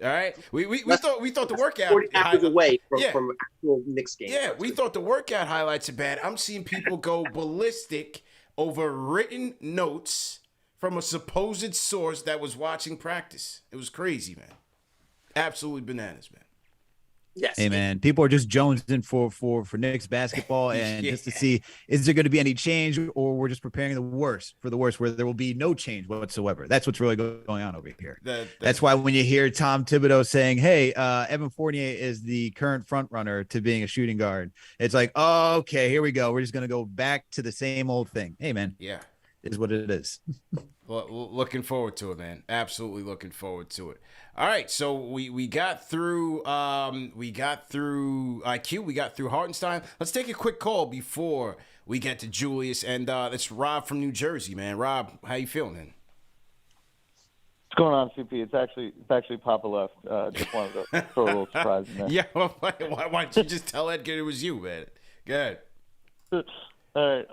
All right, we thought the workout 40 hours away from actual Knicks games. Yeah, we thought the workout highlights are bad. I'm seeing people go ballistic over written notes from a supposed source that was watching practice. It was crazy, man. Absolutely bananas, man. Yes. Hey, man, people are just jonesing for Knicks basketball, and just to see, is there going to be any change, or we're just preparing for the worst, where there will be no change whatsoever. That's what's really going on over here. That's why when you hear Tom Thibodeau saying, hey, Evan Fournier is the current front runner to being a shooting guard, it's like, oh, okay, here we go. We're just going to go back to the same old thing. Hey, man. Yeah. Is what it is. Well, looking forward to it, man. Absolutely looking forward to it. All right, so we got through IQ, we got through Hartenstein. Let's take a quick call before we get to Julius, and it's Rob from New Jersey, man. Rob, how you feeling, man? What's going on, CP? It's actually Poppa Left. Just wanted to throw a little surprise in there. Yeah, why don't you just tell Edgar it was you, man? Go ahead. All right.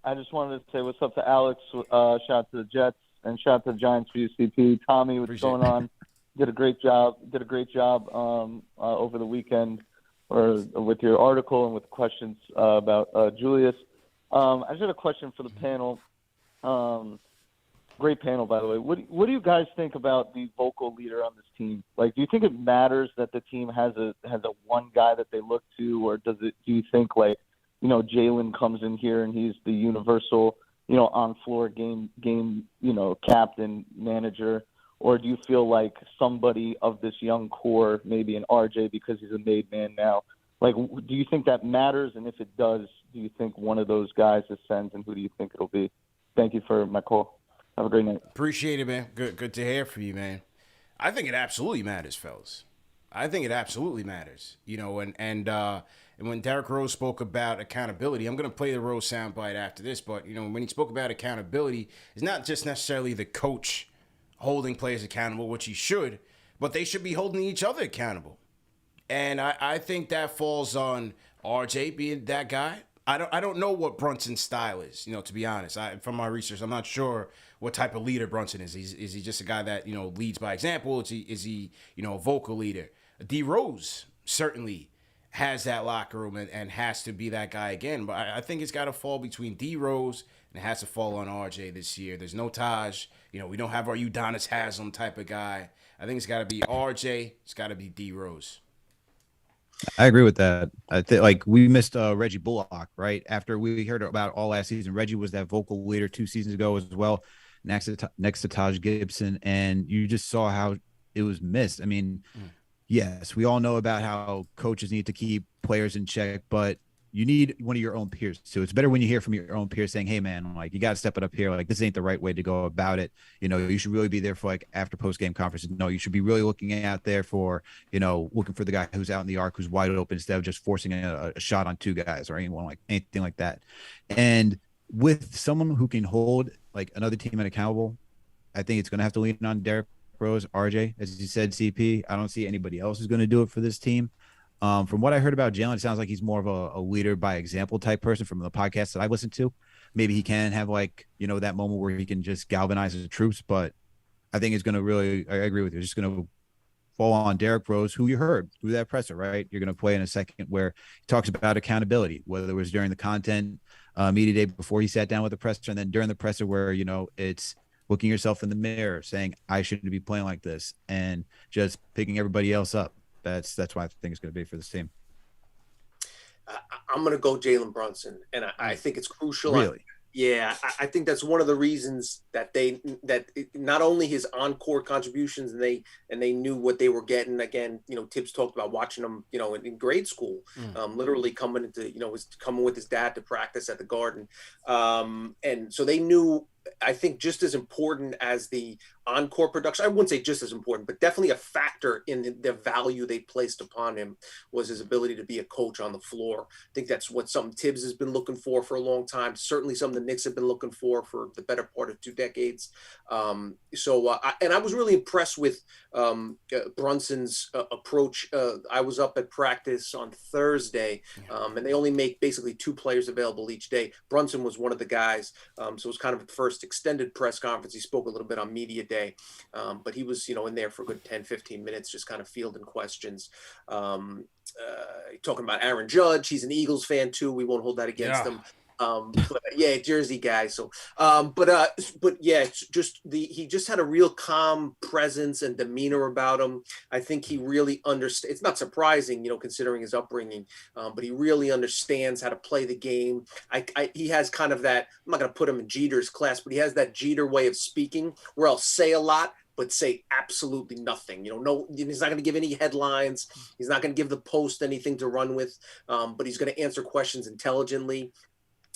I just wanted to say what's up to Alex. Shout out to the Jets and shout out to the Giants for UCP. Tommy, what's going on? Did a great job. Over the weekend, or with your article and with questions about Julius. I just had a question for the panel. Great panel, by the way. What do you guys think about the vocal leader on this team? Like, do you think it matters that the team has a one guy that they look to, or do you think, like, Jalen comes in here and he's the universal, on floor game, captain, manager? Or do you feel like somebody of this young core, maybe an RJ because he's a made man now, like, do you think that matters? And if it does, do you think one of those guys ascends, and who do you think it'll be? Thank you for my call. Have a great night. Appreciate it, man. Good to hear from you, man. I think it absolutely matters, fellas. I think it absolutely matters. And when Derrick Rose spoke about accountability, I'm going to play the Rose soundbite after this, but, when he spoke about accountability, it's not just necessarily the coach holding players accountable, which he should, but they should be holding each other accountable. And I think that falls on RJ being that guy. I don't know what Brunson's style is, to be honest. From my research, I'm not sure what type of leader Brunson is. Is he just a guy that, leads by example? Is he a vocal leader? DRose certainly has that locker room and has to be that guy again. But I think it's got to fall between DRose, and it has to fall on RJ this year. There's no Taj. We don't have our Udonis Haslem type of guy. I think it's got to be RJ. It's got to be DRose. I agree with that. I think, like, we missed Reggie Bullock, right? After we heard about all last season, Reggie was that vocal leader 2 seasons ago as well, next to Taj Gibson, and you just saw how it was missed. I mean, yes, we all know about how coaches need to keep players in check, but you need one of your own peers too. It's better when you hear from your own peers saying, hey, man, like, you got to step it up here. Like, this ain't the right way to go about it. You should really be there for, like, after post-game conferences. No, you should be really looking out there for, looking for the guy who's out in the arc, who's wide open, instead of just forcing a shot on 2 guys or anything like that. And with someone who can hold, like, another team accountable, I think it's going to have to lean on Derrick Rose, RJ, as you said, CP. I don't see anybody else who's going to do it for this team. From what I heard about Jalen, it sounds like he's more of a leader by example type person from the podcast that I listened to. Maybe he can have, like, that moment where he can just galvanize the troops, but I think it's going to really, I agree with you, it's just going to fall on Derrick Rose, who you heard through that presser, right? You're going to play in a second where he talks about accountability, whether it was during the content media day before he sat down with the presser, and then during the presser where, it's looking yourself in the mirror, saying, I shouldn't be playing like this, and just picking everybody else up. That's what I think it's going to be for this team. I'm going to go Jalen Brunson, and I think it's crucial. Really? I think that's one of the reasons that not only his on-court contributions, and they knew what they were getting. Again, Tibbs talked about watching him, in grade school, literally coming with his dad to practice at the Garden, and so they knew. I think just as important as the on-court production, I wouldn't say just as important, but definitely a factor in the value they placed upon him was his ability to be a coach on the floor. I think that's what something Tibbs has been looking for a long time. Certainly something the Knicks have been looking for the better part of 2 decades. And I was really impressed with Brunson's approach. I was up at practice on Thursday, and they only make basically 2 players available each day. Brunson was one of the guys, so it was kind of the first extended press conference. He spoke a little bit on media day, but he was in there for a good 10-15 minutes, just kind of fielding questions, talking about Aaron Judge. He's an Eagles fan too. We won't hold that against him. Jersey guy. So, he just had a real calm presence and demeanor about him. I think he really understands. It's not surprising, considering his upbringing, but he really understands how to play the game. He has kind of that. I'm not going to put him in Jeter's class, but he has that Jeter way of speaking, where I'll say a lot, but say absolutely nothing. No, he's not going to give any headlines. He's not going to give the Post anything to run with, but he's going to answer questions intelligently.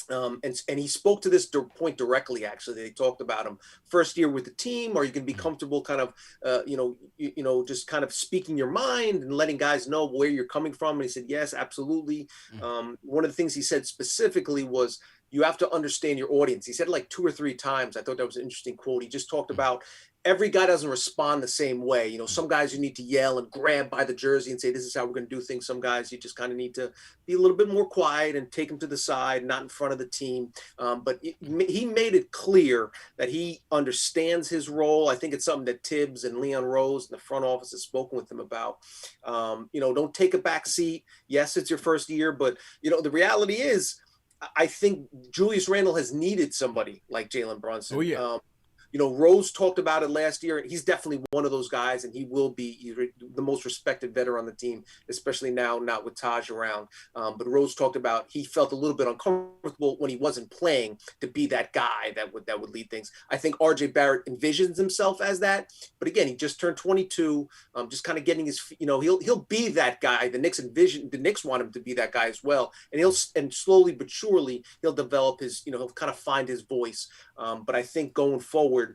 And he spoke to this point directly. Actually, they talked about him first year with the team. Are you going to be comfortable kind of, just kind of speaking your mind and letting guys know where you're coming from? And he said, yes, absolutely. One of the things he said specifically was, you have to understand your audience. He said it like 2 or 3 times. I thought that was an interesting quote. He just talked about every guy doesn't respond the same way. Some guys you need to yell and grab by the jersey and say, this is how we're going to do things. Some guys you just kind of need to be a little bit more quiet and take them to the side, not in front of the team. But he made it clear that he understands his role. I think it's something that Tibbs and Leon Rose in the front office has spoken with him about. Don't take a back seat. Yes, it's your first year, but the reality is, I think Julius Randle has needed somebody like Jalen Brunson. Oh, yeah. Rose talked about it last year. He's definitely one of those guys, and he will be the most respected veteran on the team, especially now not with Taj around. But Rose talked about he felt a little bit uncomfortable when he wasn't playing to be that guy that would lead things. I think RJ Barrett envisions himself as that, but again, he just turned 22, just kind of getting his, he'll be that guy. The Knicks want him to be that guy as well, and slowly but surely he'll develop his, he'll kind of find his voice. But I think going forward,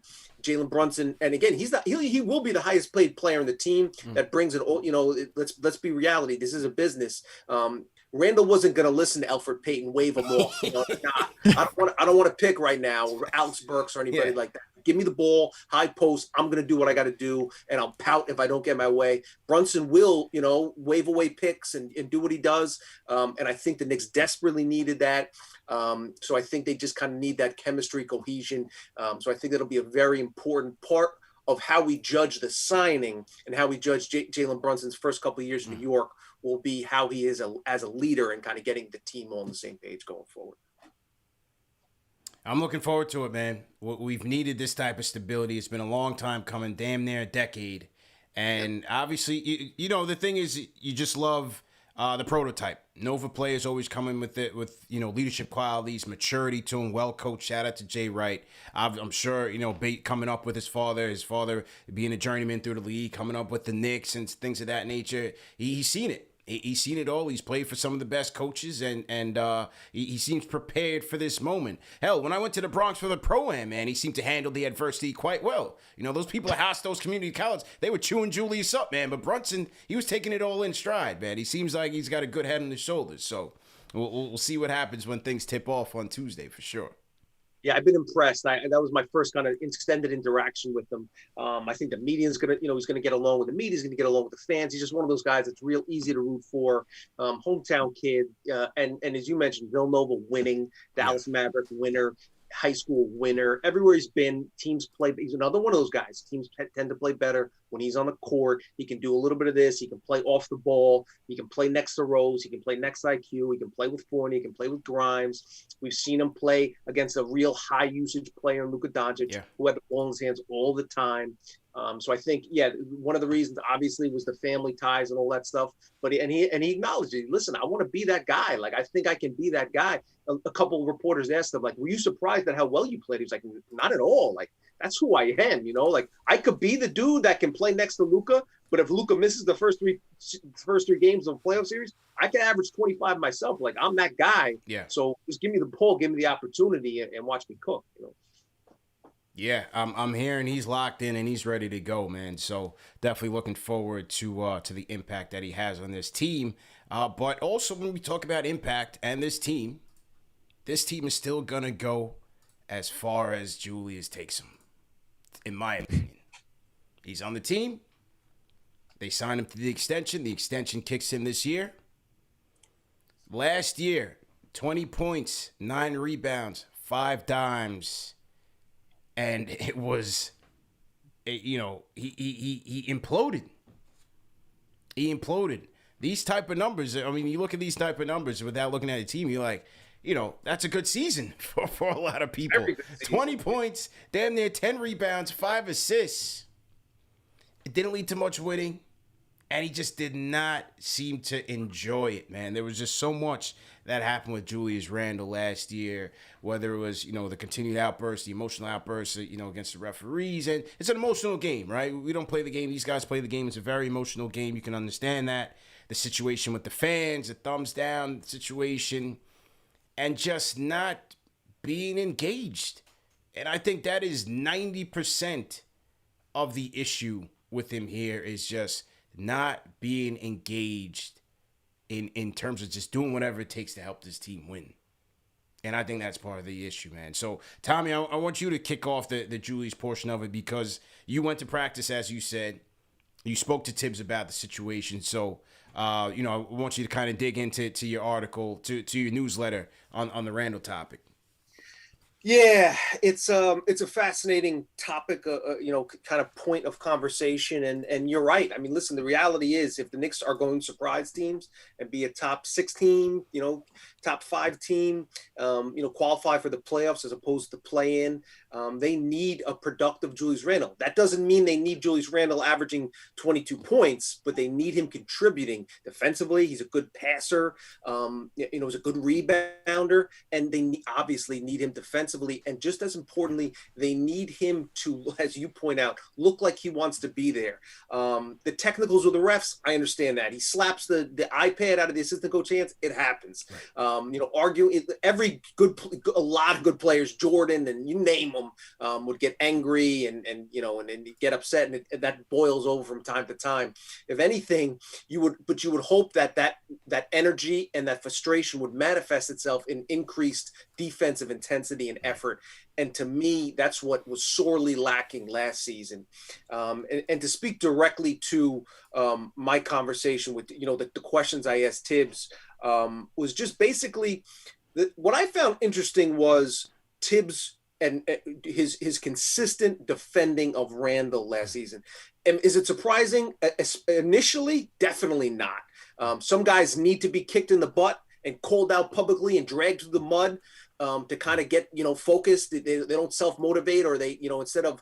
Jalen Brunson, and again, he will be the highest paid player in the team. That brings it all, let's be reality. This is a business. Randall wasn't going to listen to Elfrid Payton wave him off. I don't want to pick right now, or Alex Burks or anybody like that. Give me the ball, high post. I'm going to do what I got to do, and I'll pout if I don't get my way. Brunson will, wave away picks and do what he does. And I think the Knicks desperately needed that. So I think they just kind of need that chemistry, cohesion. So I think that'll be a very important part of how we judge the signing and how we judge Jalen Brunson's first couple of years in New York will be how he is as a leader and kind of getting the team on the same page going forward. I'm looking forward to it, man. We've needed this type of stability. It's been a long time coming, damn near a decade. And obviously, the thing is, you just love the prototype. Nova players always coming with leadership qualities, maturity to him, well coached. Shout out to Jay Wright. I'm sure, coming up with his father being a journeyman through the league, coming up with the Knicks and things of that nature. He's seen it. He's seen it all. He's played for some of the best coaches, and he seems prepared for this moment. Hell, when I went to the Bronx for the Pro-Am, man, he seemed to handle the adversity quite well. Those people at Hostos Community College, they were chewing Julius up, man. But Brunson, he was taking it all in stride, man. He seems like he's got a good head on his shoulders. So we'll see what happens when things tip off on Tuesday for sure. Yeah, I've been impressed. That was my first kind of extended interaction with him. I think the media's gonna, he's gonna get along with the media. He's gonna get along with the fans. He's just one of those guys that's real easy to root for. Hometown kid, and as you mentioned, Villanova winning, Dallas Maverick winner. high school winner. Everywhere he's been, teams play. He's another one of those guys. Teams tend to play better when he's on the court. He can do a little bit of this. He can play off the ball. He can play next to Rose. He can play next to IQ. He can play with Fournier. He can play with Grimes. We've seen him play against a real high usage player, Luka Doncic, who had the ball in his hands all the time. So I think, one of the reasons obviously was the family ties and all that stuff. But he acknowledged it. Listen, I want to be that guy. Like, I think I can be that guy. A couple of reporters asked him, like, were you surprised at how well you played? He was like, not at all. Like, that's who I am. Like, I could be the dude that can play next to Luka. But if Luka misses the first three games of a playoff series, I can average 25 myself. Like, I'm that guy. Yeah. So just give me the ball, give me the opportunity, and watch me cook. Yeah, I'm hearing he's locked in and he's ready to go, man. So definitely looking forward to the impact that he has on this team. But also when we talk about impact and this team is still gonna go as far as Julius takes him, in my opinion. He's on the team. They signed him to the extension. The extension kicks in this year. Last year, 20 points, 9 rebounds, 5 dimes. And it was, he imploded. He imploded. These type of numbers, I mean, you look at these type of numbers without looking at a team, you're like, that's a good season for a lot of people. 20 points, damn near 10 rebounds, 5 assists. It didn't lead to much winning, and he just did not seem to enjoy it, man. There was just so much that happened with Julius Randle last year, whether it was, the continued outbursts, the emotional outbursts, against the referees. And it's an emotional game, right? We don't play the game. These guys play the game. It's a very emotional game. You can understand that. The situation with the fans, the thumbs down situation, and just not being engaged. And I think that is 90% of the issue with him here is just not being engaged in terms of just doing whatever it takes to help this team win. And I think that's part of the issue, man. So, Tommy, I want you to kick off the Julius portion of it because you went to practice, as you said. You spoke to Tibbs about the situation. So, I want you to kind of dig into your article, to your newsletter on the Randle topic. Yeah, it's a fascinating topic, kind of point of conversation. And you're right. I mean, listen, the reality is if the Knicks are going to surprise teams and be a top 6 team, top 5 team, qualify for the playoffs as opposed to play in, they need a productive Julius Randle. That doesn't mean they need Julius Randle averaging 22 points, but they need him contributing defensively. He's a good passer. He's a good rebounder, and they obviously need him defensively. And just as importantly, they need him to, as you point out, look like he wants to be there. The technicals with the refs, I understand that. He slaps the iPad out of the assistant coach hands. It happens. Right. Arguing a lot of good players, Jordan and you name them, would get angry and get upset, and that boils over from time to time. If anything, you would hope that energy and that frustration would manifest itself in increased defensive intensity and effort. And to me, that's what was sorely lacking last season. And to speak directly to my conversation with, the questions I asked Tibbs, was just basically what I found interesting was Tibbs and his consistent defending of Randle last season. And is it surprising? Initially, definitely not. Some guys need to be kicked in the butt and called out publicly and dragged through the mud to kind of get, focused. They don't self-motivate, or they, instead of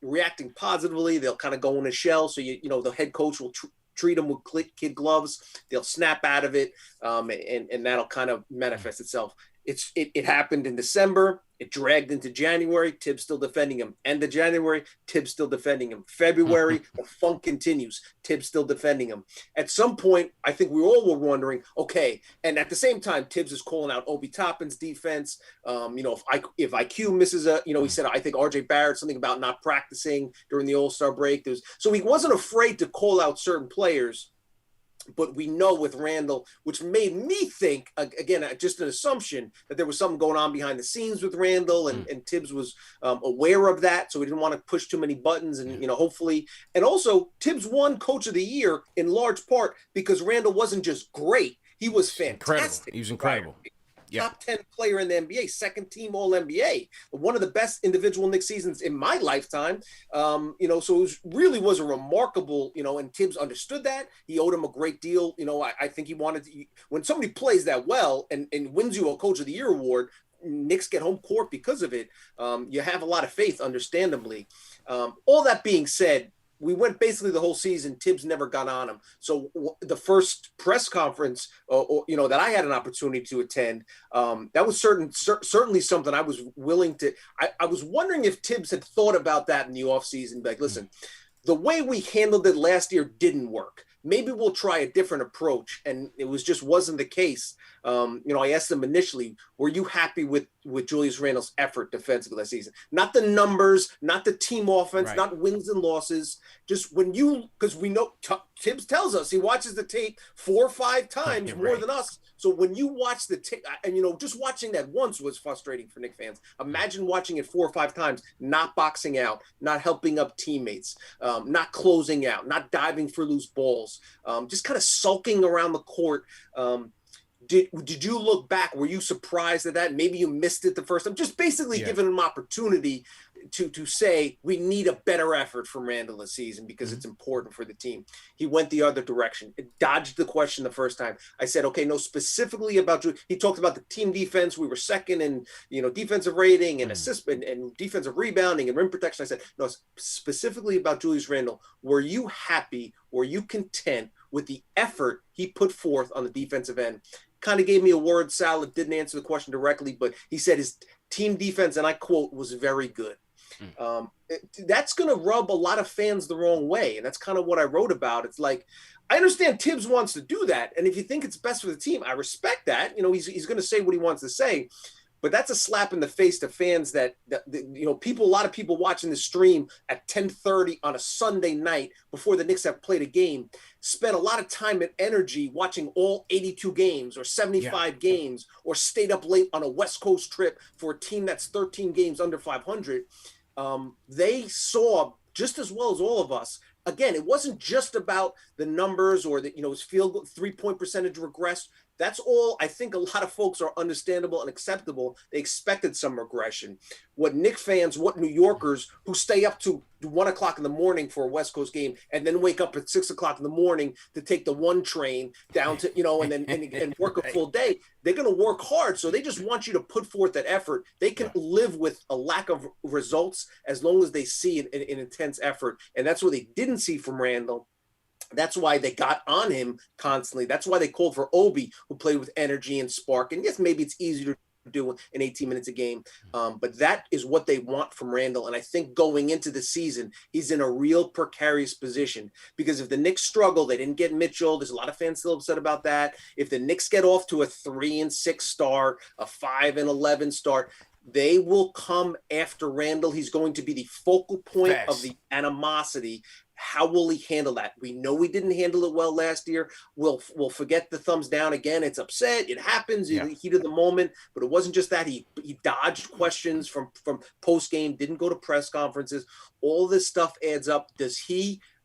reacting positively, they'll kind of go in a shell. So, the head coach will treat them with kid gloves. They'll snap out of it, and that'll kind of manifest itself. It happened in December. It dragged into January. Tibbs still defending him. End of January, Tibbs still defending him. February, the funk continues. Tibbs still defending him. At some point, I think we all were wondering, okay, and at the same time, Tibbs is calling out Obi Toppin's defense. If IQ misses he said, I think RJ Barrett, something about not practicing during the All-Star break. So he wasn't afraid to call out certain players. But we know with Randle, which made me think, again, just an assumption that there was something going on behind the scenes with Randle, and Tibbs was aware of that. So we didn't want to push too many buttons, and, hopefully. And also, Tibbs won Coach of the Year in large part because Randle wasn't just great. He was fantastic. Incredible. He was incredible. top 10 player in the NBA, second team All NBA, one of the best individual Knicks seasons in my lifetime. So it really was a remarkable, and Tibbs understood that. He owed him a great deal. I think he wanted to, when somebody plays that well and wins you a Coach of the Year award, Knicks get home court because of it. You have a lot of faith, understandably. All that being said, we went basically the whole season. Tibbs never got on him. So the first press conference, that I had an opportunity to attend, that was certainly something I was willing to. I was wondering if Tibbs had thought about that in the offseason. Like, listen, the way we handled it last year didn't work. Maybe we'll try a different approach. And it wasn't the case. I asked them initially, were you happy with Julius Randle's effort defensively last season? Not the numbers, not the team offense, right, not wins and losses. Just because we know Tibbs tells us he watches the tape 4 or 5 times more than us. So when you watch the tape, and just watching that once was frustrating for Knicks fans. Imagine watching it 4 or 5 times, not boxing out, not helping up teammates, not closing out, not diving for loose balls, just kind of sulking around the court. Did you look back? Were you surprised at that? Maybe you missed it the first time. Just basically giving him opportunity to say we need a better effort from Randle this season because it's important for the team. He went the other direction. It dodged the question the first time. I said, okay, no, specifically about you. He talked about the team defense. We were second in defensive rating and assist and defensive rebounding and rim protection. I said, no, specifically about Julius Randle. Were you happy? Were you content with the effort he put forth on the defensive end? Kind of gave me a word salad, didn't answer the question directly, but he said his team defense, and I quote, was very good. That's going to rub a lot of fans the wrong way, and that's kind of what I wrote about. It's like, I understand Tibbs wants to do that, and if you think it's best for the team, I respect that. He's going to say what he wants to say, but that's a slap in the face to fans that a lot of people watching the stream at 10:30 on a Sunday night before the Knicks have played a game, spent a lot of time and energy watching all 82 games or 75 games, or stayed up late on a West Coast trip for a team that's 13 games under 500. They saw just as well as all of us. Again, it wasn't just about the numbers or his field goal 3-point percentage regressed. That's all. I think a lot of folks are understandable and acceptable. They expected some regression. What Knicks fans, what New Yorkers who stay up to 1 o'clock in the morning for a West Coast game and then wake up at 6 o'clock in the morning to take the 1 train down to, and work a full day, they're going to work hard. So they just want you to put forth that effort. They can live with a lack of results as long as they see an intense effort. And that's what they didn't see from Randle. That's why they got on him constantly. That's why they called for Obi, who played with energy and spark. And yes, maybe it's easier to do in 18 minutes a game. But that is what they want from Randle. And I think going into the season, he's in a real precarious position because if the Knicks struggle, they didn't get Mitchell. There's a lot of fans still upset about that. If the Knicks get off to a 3-6 start, a 5-11 start, they will come after Randle. He's going to be the focal point of the animosity. How will he handle that? We know he didn't handle it well last year. We'll forget the thumbs down again. It's upset. It happens in the heat of the moment. But it wasn't just that. He dodged questions from post game. Didn't go to press conferences. All this stuff adds up.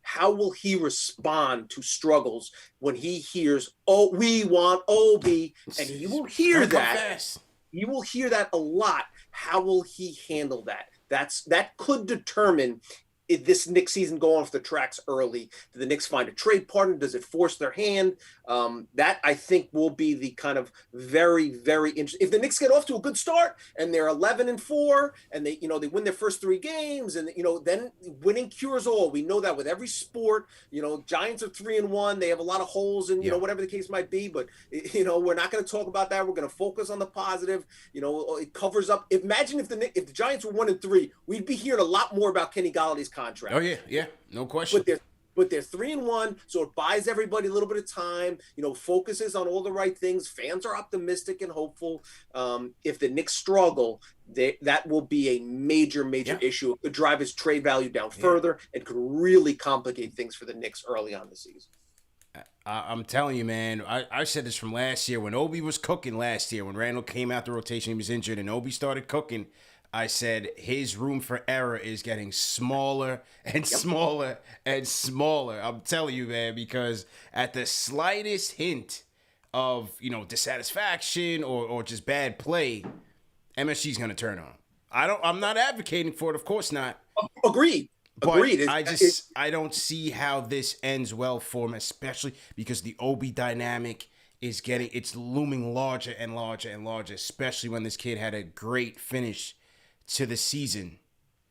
How will he respond to struggles when he hears, "Oh, we want Obi," and he will hear that. You will hear that a lot. How will he handle that? That could determine if this Knicks season go off the tracks early. Do the Knicks find a trade partner? Does it force their hand? That I think will be the kind of very, very interesting. If the Knicks get off to a good start and they're 11-4 and they win their first 3 games and then winning cures all. We know that with every sport. Giants are 3-1. They have a lot of holes and whatever the case might be. But we're not going to talk about that. We're going to focus on the positive. It covers up. Imagine if the Giants were 1-3, we'd be hearing a lot more about Kenny Galladay's contract. Oh yeah, no question. But they're 3-1, so it buys everybody a little bit of time. Focuses on all the right things. Fans are optimistic and hopeful. If the Knicks struggle, that will be a major issue. It could drive his trade value down further and could really complicate things for the Knicks early on the season. I'm telling you, man, I said this from last year when Obi was cooking last year. When Randle came out the rotation, he was injured, and Obi started cooking. I said his room for error is getting smaller and smaller and smaller. I'm telling you, man, because at the slightest hint of, dissatisfaction or just bad play, MSG's going to turn on. I'm not advocating for it. Of course not. Agreed. But Agreed. I don't see how this ends well for him, especially because the Obi dynamic it's looming larger and larger and larger, especially when this kid had a great finish to the season.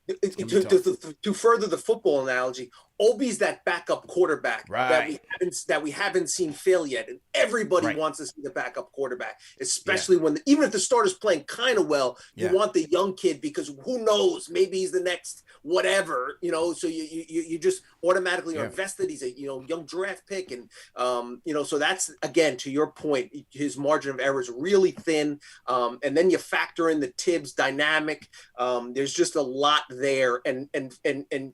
To further the football analogy, Obi's that backup quarterback that we haven't seen fail yet, and everybody wants to see the backup quarterback, especially when even if the starter's playing kind of well, you want the young kid because who knows, maybe he's the next whatever, So you just automatically are invested. He's a young draft pick, and so that's again to your point, his margin of error is really thin, and then you factor in the Tibbs dynamic. There's just a lot there, and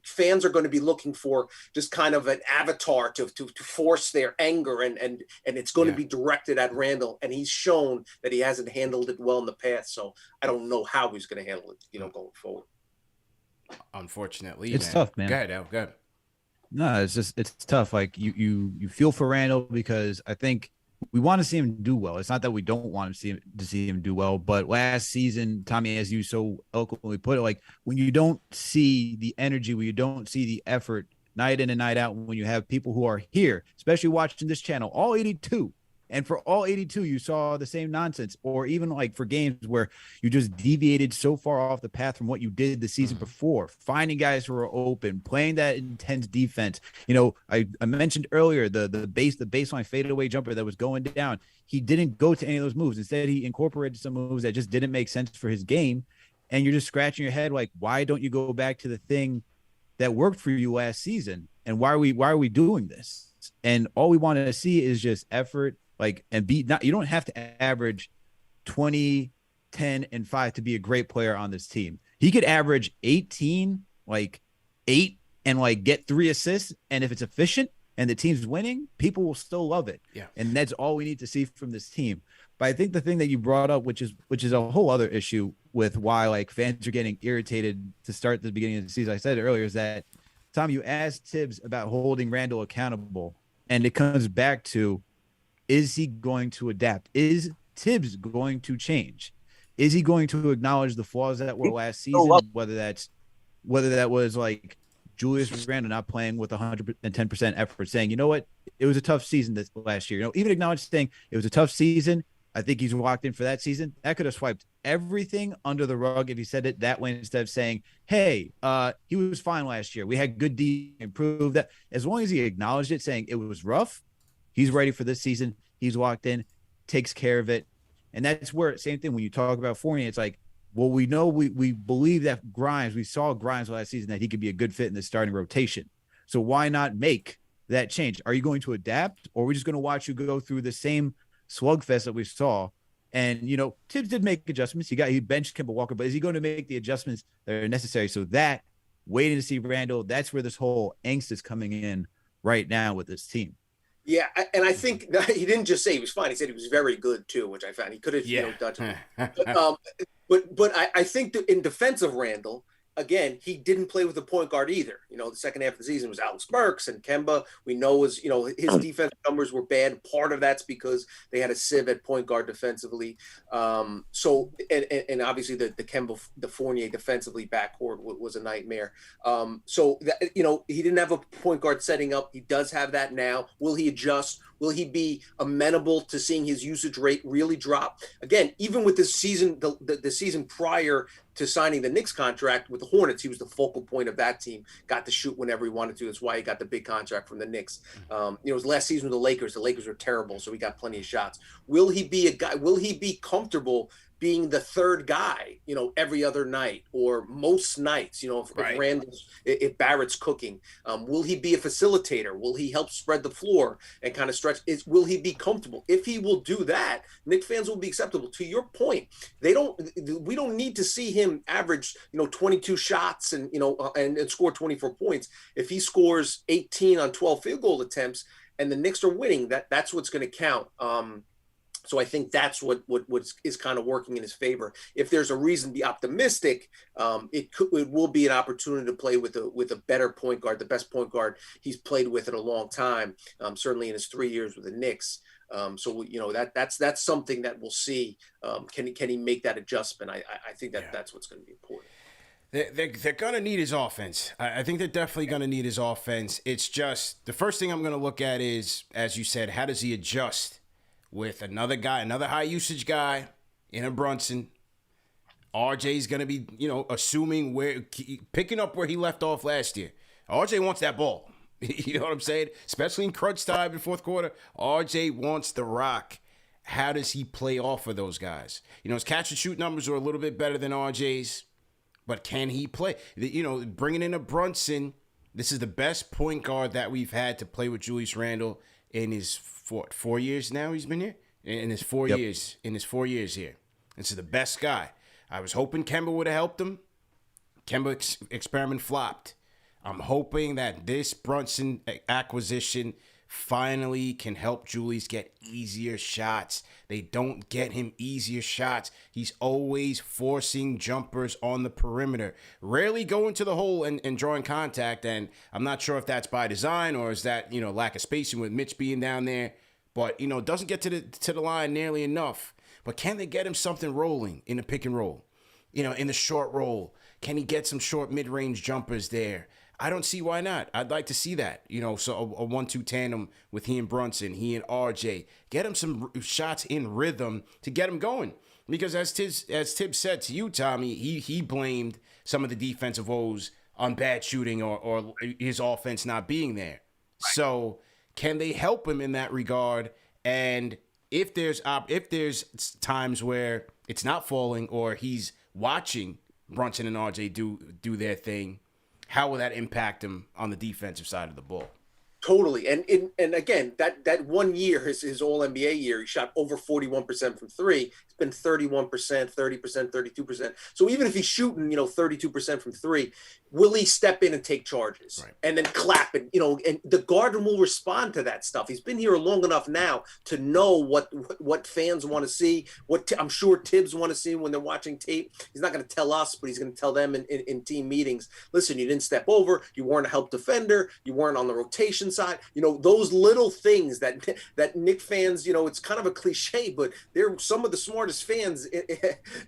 fans are going to be looking for just kind of an avatar to force their anger, and it's going to be directed at Randle, and he's shown that he hasn't handled it well in the past. So I don't know how he's going to handle it, going forward. Unfortunately, it's tough, man. Go ahead, Al. Go ahead. No, it's tough. Like you feel for Randle because I think we want to see him do well. It's not that we don't want to see him do well, but last season, Tommy, as you so eloquently put it, like when you don't see the energy, when you don't see the effort night in and night out, when you have people who are here, especially watching this channel, all 82, and for all 82, you saw the same nonsense, or even like for games where you just deviated so far off the path from what you did the season before, finding guys who are open, playing that intense defense. I mentioned earlier the baseline fadeaway jumper that was going down. He didn't go to any of those moves. Instead, he incorporated some moves that just didn't make sense for his game. And you're just scratching your head like, why don't you go back to the thing that worked for you last season? And why are we doing this? And all we want to see is just effort. You don't have to average 20, 10, and 5 to be a great player on this team. He could average 18, 8, and get 3 assists. And if it's efficient and the team's winning, people will still love it. Yeah. And that's all we need to see from this team. But I think the thing that you brought up, which is a whole other issue with why fans are getting irritated to start the beginning of the season, I said it earlier, is that, Tom, you asked Tibbs about holding Randle accountable, and it comes back to, is he going to adapt? Is Tibbs going to change? Is he going to acknowledge the flaws that were last season? Whether that was like Julius Randle not playing with 110% effort, saying, you know what, it was a tough season this last year. Even acknowledge saying it was a tough season. I think he's locked in for that season. That could have swiped everything under the rug if he said it that way, instead of saying, hey, he was fine last year. We had good D, improved that. As long as he acknowledged it, saying it was rough, he's ready for this season. He's locked in, takes care of it. And that's where, same thing, when you talk about Fournier, it's like, well, we know, we believe that we saw Grimes last season, that he could be a good fit in the starting rotation. So why not make that change? Are you going to adapt, or are we just going to watch you go through the same slugfest that we saw? And, Tibbs did make adjustments. He benched Kemba Walker, but is he going to make the adjustments that are necessary? So that, waiting to see Randle, that's where this whole angst is coming in right now with this team. Yeah, and I think he didn't just say he was fine. He said he was very good too, which I found he could have done. But I think that in defense of Randle, again, he didn't play with the point guard either. The second half of the season was Alex Burks, and Kemba, we know, was, his defensive numbers were bad. Part of that's because they had a sieve at point guard defensively. So obviously the Kemba, the Fournier defensively backcourt was a nightmare. So that, he didn't have a point guard setting up. He does have that now. Will he adjust? Will he be amenable to seeing his usage rate really drop? Again, even with this season, the season prior to signing the Knicks contract with the Hornets, he was the focal point of that team. Got to shoot whenever he wanted to. That's why he got the big contract from the Knicks. His last season with the Lakers. The Lakers were terrible, so he got plenty of shots. Will he be a guy? Will he be comfortable being the third guy, every other night or most nights, if Barrett's cooking? Will he be a facilitator? Will he help spread the floor and kind of stretch? Will he be comfortable? If he will do that, Knicks fans will be acceptable. To your point, we don't need to see him average, 22 shots and score 24 points. If he scores 18 on 12 field goal attempts and the Knicks are winning, that's what's going to count. So I think that's what is kind of working in his favor. If there's a reason to be optimistic, it will be an opportunity to play with a better point guard, the best point guard he's played with in a long time. Certainly in his 3 years with the Knicks. So that's something that we'll see. Can he make that adjustment? I think that's what's going to be important. They're going to need his offense. I think they're definitely going to need his offense. It's just the first thing I'm going to look at is, as you said, how does he adjust with another guy, another high usage guy in a Brunson? RJ's going to be, assuming picking up where he left off last year. RJ wants that ball. You know what I'm saying? Especially in crunch time in fourth quarter. RJ wants the rock. How does he play off of those guys? His catch and shoot numbers are a little bit better than RJ's. But can he play? Bringing in a Brunson, this is the best point guard that we've had to play with Julius Randle in his 4 years now he's been here? In his 4 years. In his 4 years here. This is the best guy. I was hoping Kemba would have helped him. Kemba experiment flopped. I'm hoping that this Brunson acquisition finally can help Julius get easier shots. They don't get him easier shots. He's always forcing jumpers on the perimeter, rarely going to the hole and drawing contact. And I'm not sure if that's by design or is that, lack of spacing with Mitch being down there. But, doesn't get to the line nearly enough. But can they get him something rolling in the pick and roll? In the short roll? Can he get some short mid-range jumpers there? I don't see why not. I'd like to see that. So a 1-2 tandem with he and Brunson, he and RJ. Get him some shots in rhythm to get him going. Because as Tibbs said to you, Tommy, he blamed some of the defensive woes on bad shooting or his offense not being there. Right. So can they help him in that regard? And if there's times where it's not falling or he's watching Brunson and RJ do their thing, how will that impact him on the defensive side of the ball? Totally. And again, that 1 year, his all NBA year, he shot over 41% from three. It's been 31%, 30%, 32%. So even if he's shooting, 32% from three, will he step in and take charges? Right. And then clap and the guard will respond to that stuff. He's been here long enough now to know what fans want to see, I'm sure Tibbs want to see when they're watching tape. He's not going to tell us, but he's going to tell them in team meetings. Listen, you didn't step over. You weren't a help defender. You weren't on the rotation side. Those little things that Knick fans, it's kind of a cliche, but they're some of the smartest fans.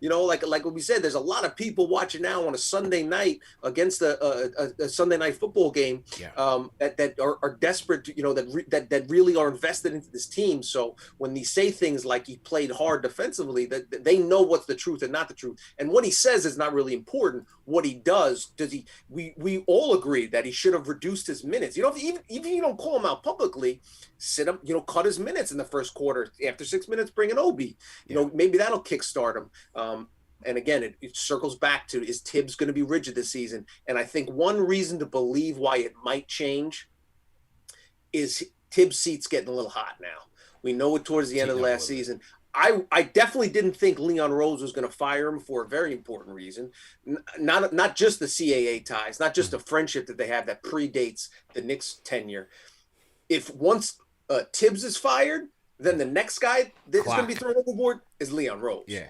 Like what we said, there's a lot of people watching now on a Sunday night against a Sunday night football game that are desperate, that really are invested into this team. So when they say things like he played hard defensively, that they know what's the truth and not the truth. And what he says is not really important. What he does we all agree that he should have reduced his minutes. Even if you don't call him out publicly, sit him, cut his minutes in the first quarter. After 6 minutes, bring an Obi. Maybe that'll kickstart him. And again, it circles back to, is Tibbs going to be rigid this season? And I think one reason to believe why it might change is Tibbs' seat's getting a little hot now. We know it towards the end of the last season. I definitely didn't think Leon Rose was going to fire him for a very important reason. Not just the CAA ties, not just the friendship that they have that predates the Knicks tenure. If once Tibbs is fired, then the next guy that's going to be thrown overboard is Leon Rose. Yeah.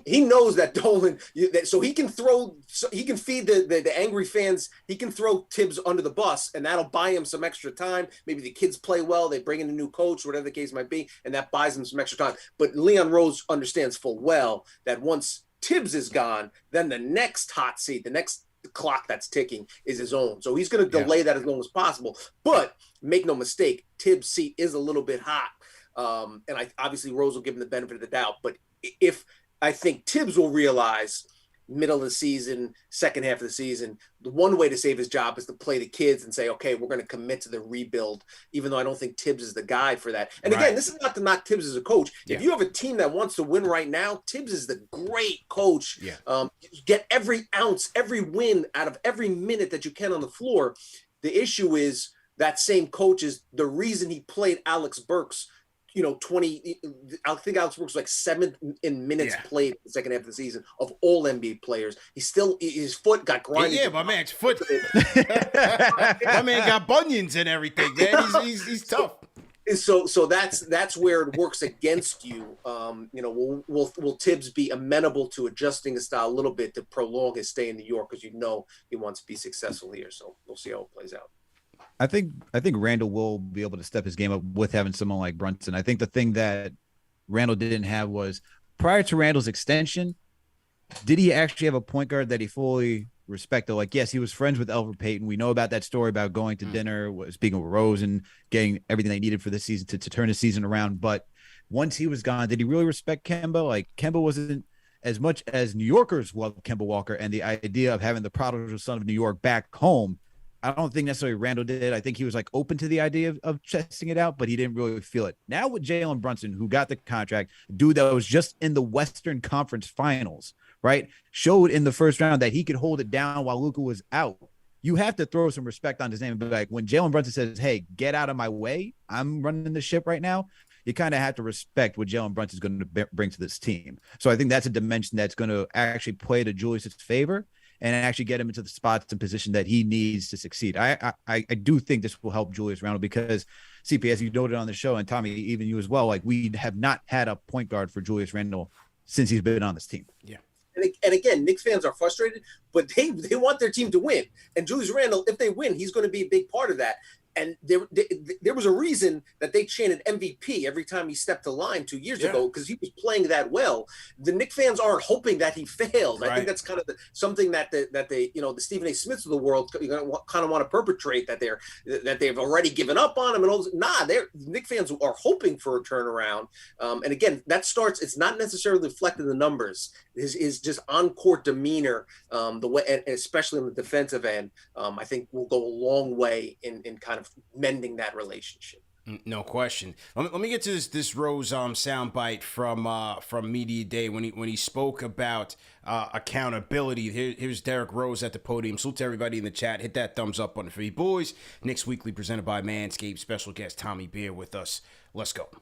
He knows that Dolan, so he can feed the angry fans. He can throw Tibbs under the bus, and that'll buy him some extra time. Maybe the kids play well, they bring in a new coach, whatever the case might be, and that buys him some extra time. But Leon Rose understands full well that once Tibbs is gone, then the next hot seat, the next clock that's ticking is his own. So he's going to delay that as long as possible. But make no mistake, Tibbs' seat is a little bit hot. And obviously Rose will give him the benefit of the doubt. But if I think Tibbs will realize middle of the season, second half of the season, the one way to save his job is to play the kids and say, okay, we're going to commit to the rebuild, even though I don't think Tibbs is the guy for that. And again, this is not to knock Tibbs as a coach. Yeah. If you have a team that wants to win right now, Tibbs is the great coach. Yeah. Get every ounce, every win out of every minute that you can on the floor. The issue is that same coach is the reason he played Alex Burks 20, I think Alex Burks was like seventh in minutes played in the second half of the season of all NBA players. His foot got grinded. Yeah, my man's foot. My man got bunions and everything, man. He's tough. So that's where it works against you. Will Tibbs be amenable to adjusting his style a little bit to prolong his stay in New York, because he wants to be successful here. So we'll see how it plays out. I think Randle will be able to step his game up with having someone like Brunson. I think the thing that Randle didn't have was prior to Randle's extension, did he actually have a point guard that he fully respected? Like, yes, he was friends with Elfrid Payton. We know about that story about going to dinner, speaking with Rose and getting everything they needed for this season to turn the season around. But once he was gone, did he really respect Kemba? Like, Kemba wasn't as much as New Yorkers love Kemba Walker and the idea of having the prodigal son of New York back home. I don't think necessarily Randle did. I think he was like open to the idea of testing it out, but he didn't really feel it. Now with Jalen Brunson, who got the contract, dude that was just in the Western Conference Finals, right? Showed in the first round that he could hold it down while Luka was out. You have to throw some respect on his name and be like, when Jalen Brunson says, hey, get out of my way, I'm running the ship right now, you kind of have to respect what Jalen Brunson is going to bring to this team. So I think that's a dimension that's going to actually play to Julius's favor and actually get him into the spots and position that he needs to succeed. I do think this will help Julius Randle because, CP, as you noted on the show, and Tommy, even you as well, like we have not had a point guard for Julius Randle since he's been on this team. Yeah. And again, Knicks fans are frustrated, but they want their team to win. And Julius Randle, if they win, he's going to be a big part of that. And there was a reason that they chanted MVP every time he stepped to line 2 years ago because he was playing that well. The Knicks fans aren't hoping that he failed. Right. I think that's kind of something that they the Stephen A. Smiths of the world kind of want to perpetrate, that they've already given up on him and all. Knicks fans are hoping for a turnaround. And again, that starts. It's not necessarily reflected in the numbers. His just on court demeanor, the way, and especially on the defensive end, I think will go a long way in kind of mending that relationship. No question. Let me get to this Rose soundbite from Media Day when he spoke about accountability. Here's Derrick Rose at the podium. Salute to everybody in the chat. Hit that thumbs up on the Free Boys. Knicks Weekly presented by Manscaped. Special guest Tommy Beer with us. Let's go. It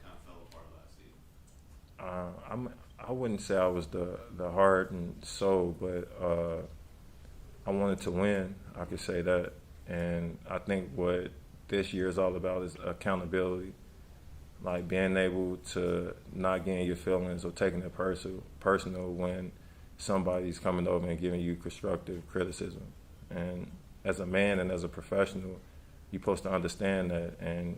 kind of fell apart last season. I wouldn't say I was the heart and soul, but I wanted to win. I could say that. And I think what this year is all about is accountability, like being able to not get in your feelings or taking it personal when somebody's coming over and giving you constructive criticism. And as a man and as a professional, you're supposed to understand that, and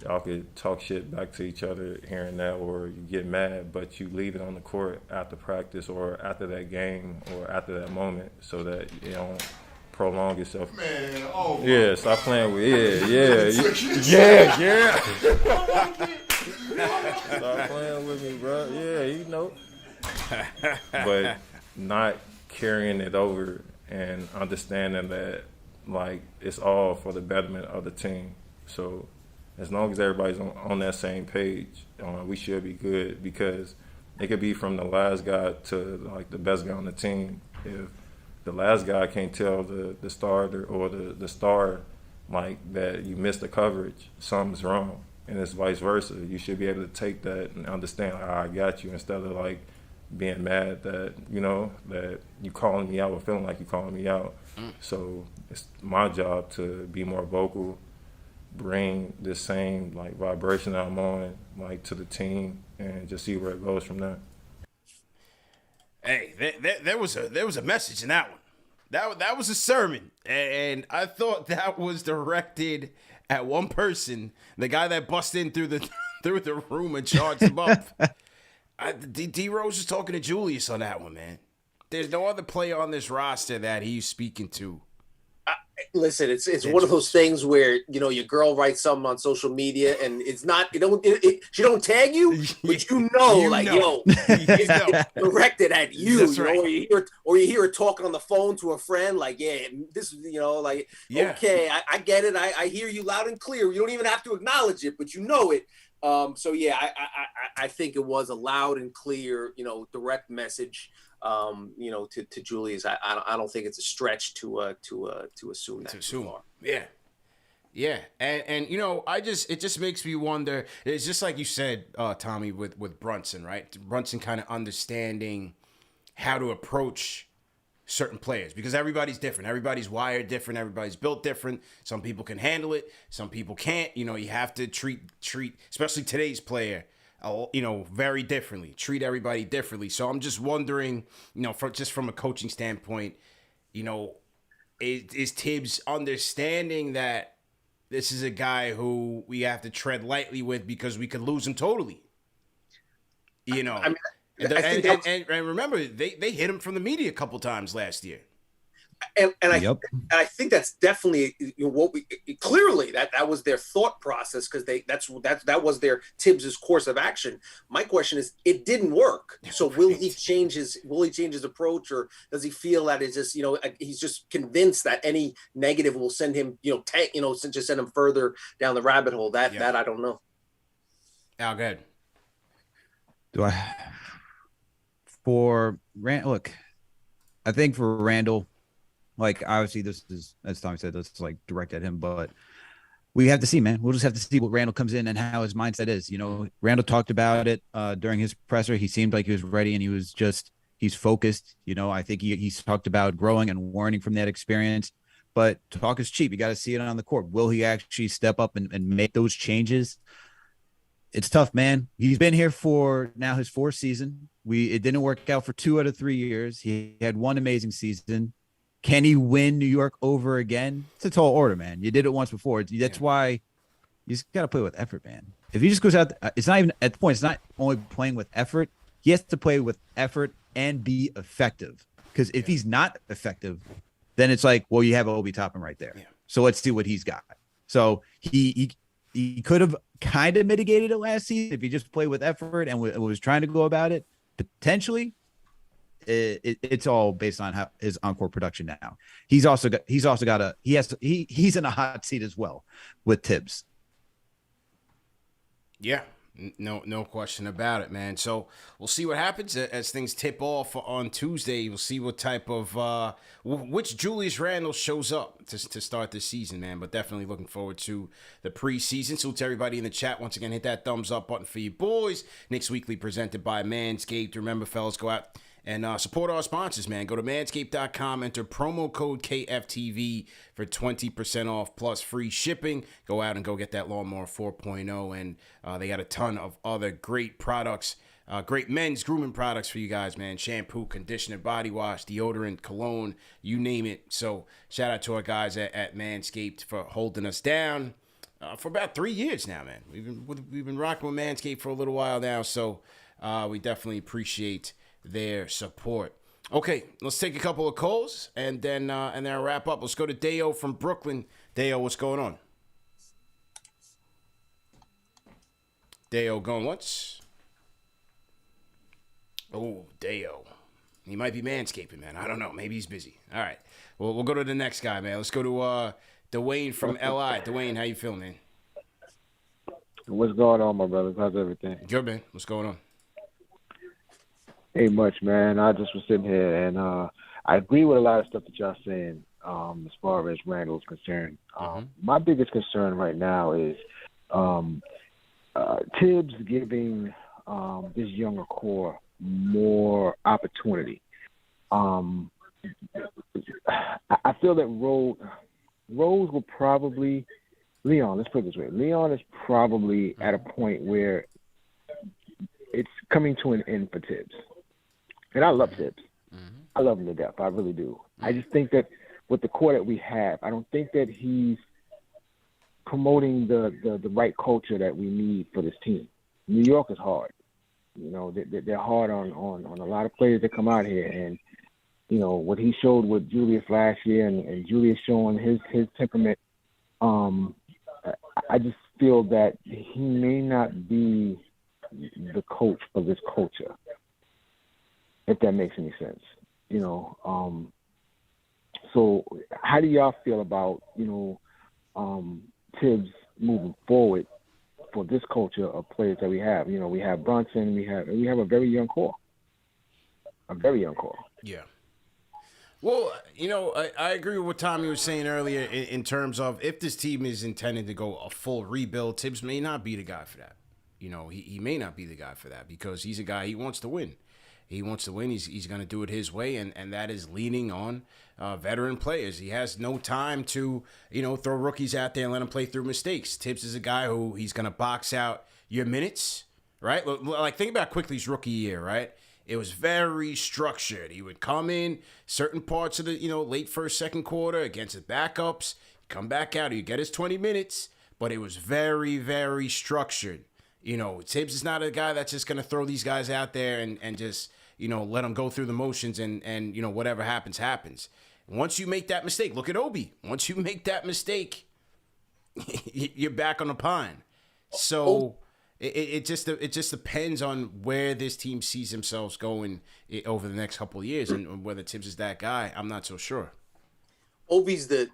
y'all could talk shit back to each other here and there, or you get mad, but you leave it on the court after practice or after that game or after that moment so that you don't prolong yourself. Man, oh yeah, stop playing with yeah. Stop playing with me, bro. Yeah, you know. But not carrying it over and understanding that like it's all for the betterment of the team. So as long as everybody's on that same page, we should be good, because it could be from the last guy to like the best guy on the team. If the last guy can't tell the starter or the star like that you missed the coverage, something's wrong. And it's vice versa. You should be able to take that and understand, I got you, instead of like being mad that, that you calling me out or feeling like you calling me out. So it's my job to be more vocal, bring this same like vibration that I'm on like to the team, and just see where it goes from there. Hey, there was a message in that one. That was a sermon, and I thought that was directed at one person, the guy that busted in through the room and charged him up. DRose is talking to Julius on that one, man. There's no other player on this roster that he's speaking to. Listen, it's one of those things where your girl writes something on social media and it's not she don't tag you, but it's directed at you. That's right. Or you hear her talking on the phone to a friend, like, yeah, this is okay, I get it, I hear you loud and clear. You don't even have to acknowledge it, but you know it. So yeah, I think it was a loud and clear, direct message. To Julius. I don't think it's a stretch to assume that. Yeah. And it just makes me wonder. It's just like you said, Tommy, with Brunson, right? Brunson kind of understanding how to approach certain players, because everybody's different. Everybody's wired different. Everybody's built different. Some people can handle it. Some people can't. You have to treat, especially today's player, very differently, treat everybody differently. So I'm just wondering, from a coaching standpoint, is Tibbs understanding that this is a guy who we have to tread lightly with because we could lose him totally? You know, I mean, and remember, they hit him from the media a couple times last year. And I think that's definitely what we clearly that was their thought process, because that was their Tibbs's course of action. My question is, it didn't work. So will he change his approach, or does he feel that it's just he's just convinced that any negative will send him just send him further down the rabbit hole? That I don't know. Al, go ahead. Look, I think for Randle, like, obviously this is, as Tommy said, this is like direct at him, but we have to see, man. We'll just have to see what Randle comes in and how his mindset is. Randle talked about it during his presser. He seemed like he was ready, and he's focused. I think he's talked about growing and learning from that experience, but talk is cheap. You got to see it on the court. Will he actually step up and make those changes? It's tough, man. He's been here for now his fourth season. It didn't work out for 2 out of 3 years. He had one amazing season. Can he win New York over again? It's a tall order, man. You did it once before. That's why you just got to play with effort, man. If he just goes out, it's not even at the point. It's not only playing with effort. He has to play with effort and be effective. Because if he's not effective, then it's like, well, you have Obi Toppin right there. Yeah. So let's see what he's got. So he could have kind of mitigated it last season if he just played with effort and was trying to go about it. Potentially, it's all based on how his on-court production now. He's in a hot seat as well with Tibbs. Yeah, no question about it, man. So we'll see what happens as things tip off on Tuesday. We'll see what type of which Julius Randle shows up to start this season, man. But definitely looking forward to the preseason. So to everybody in the chat, once again, hit that thumbs up button for you boys. Knicks Weekly presented by Manscaped. Remember, fellas, go out and support our sponsors, man. Go to manscaped.com, enter promo code KFTV for 20% off plus free shipping. Go out and go get that Lawnmower 4.0, and they got a ton of other great products, great men's grooming products for you guys, man. Shampoo, conditioner, body wash, deodorant, cologne, you name it. So shout out to our guys at Manscaped for holding us down for about 3 years now, man. We've been rocking with Manscaped for a little while now, so we definitely appreciate their support. Okay, let's take a couple of calls and then I'll wrap up. Let's go to Deo from Brooklyn. Deo, what's going on? Deo going once. Oh, Deo. He might be manscaping, man. I don't know. Maybe he's busy. All right. Well, we'll go to the next guy, man. Let's go to Dwayne from LI. Dwayne, how you feeling, man? What's going on, my brothers? How's everything? Good, man. What's going on? Ain't much, man. I just was sitting here, and I agree with a lot of stuff that y'all saying as far as Randle's concerned. My biggest concern right now is Tibbs giving this younger core more opportunity. I feel that Rose will probably – Leon, let's put it this way. Leon is probably at a point where it's coming to an end for Tibbs. And I love Tibbs. I love him to death. I really do. I just think that with the core that we have, I don't think that he's promoting the right culture that we need for this team. New York is hard. They're hard on a lot of players that come out here. And, what he showed with Julius last year and Julius showing his temperament, I just feel that he may not be the coach for this culture, if that makes any sense. So how do y'all feel about, Tibbs moving forward for this culture of players that we have? We have Brunson, we have a very young core. Yeah. Well, I agree with what Tommy was saying earlier in terms of if this team is intended to go a full rebuild, Tibbs may not be the guy for that. He may not be the guy for that because he's a guy, he wants to win. He wants to win. He's going to do it his way, and that is leaning on veteran players. He has no time to, throw rookies out there and let them play through mistakes. Tibbs is a guy who he's going to box out your minutes, right? Like, think about Quickley's rookie year, right? It was very structured. He would come in certain parts of the, late first, second quarter against the backups, come back out. He'd get his 20 minutes, but it was very, very structured. Tibbs is not a guy that's just going to throw these guys out there and just, let them go through the motions and whatever happens, happens. Once you make that mistake, look at Obi. Once you make that mistake, you're back on the pine. So it just depends on where this team sees themselves going over the next couple of years, and whether Tibbs is that guy. I'm not so sure. Obi's the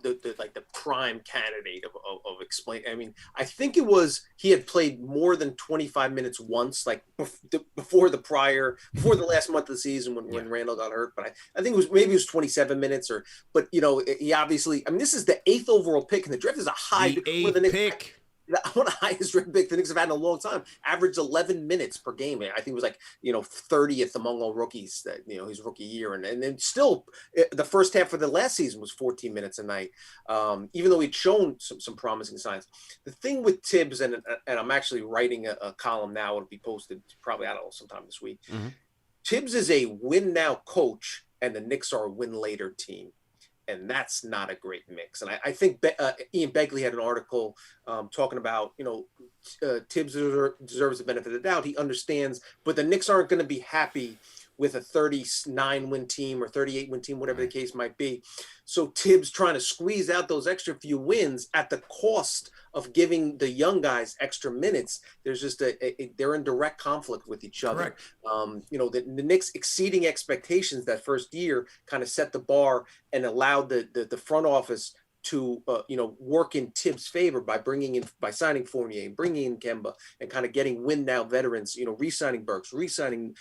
prime candidate of explain. I mean, I think it was he had played more than 25 minutes once, like before the last month of the season when Randle got hurt. But I think it was 27 minutes but he obviously, I mean, this is the 8th overall pick in the draft. Is a high the 8th pick. One of the highest rated picks the Knicks have had in a long time. Averaged 11 minutes per game. I think it was 30th among all rookies that his rookie year, and then still the first half of the last season was 14 minutes a night. Even though he'd shown some promising signs. The thing with Tibbs, and I'm actually writing a column now. It'll be posted probably sometime this week. Mm-hmm. Tibbs is a win now coach, and the Knicks are a win later team. And that's not a great mix. And I think Ian Begley had an article talking about, Tibbs deserves the benefit of the doubt. He understands, but the Knicks aren't going to be happy with a 39-win team or 38-win team, whatever the case might be. So Tibbs trying to squeeze out those extra few wins at the cost of giving the young guys extra minutes. There's just they're in direct conflict with each other. The Knicks exceeding expectations that first year kind of set the bar and allowed the front office to work in Tibbs' favor by signing Fournier and bringing in Kemba and kind of getting win now veterans, re-signing Burks, re-signing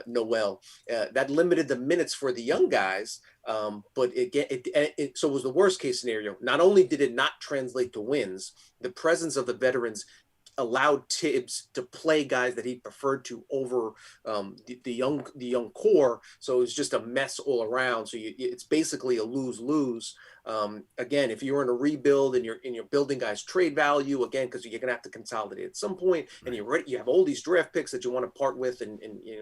Noel. That limited the minutes for the young guys, but so it was the worst case scenario. Not only did it not translate to wins, the presence of the veterans allowed Tibbs to play guys that he preferred to over the young core. So it was just a mess all around. So it's basically a lose-lose. Again, if you're in a rebuild and you're building guys trade value, again, because you're gonna have to consolidate at some point, and you have all these draft picks that you want to part with and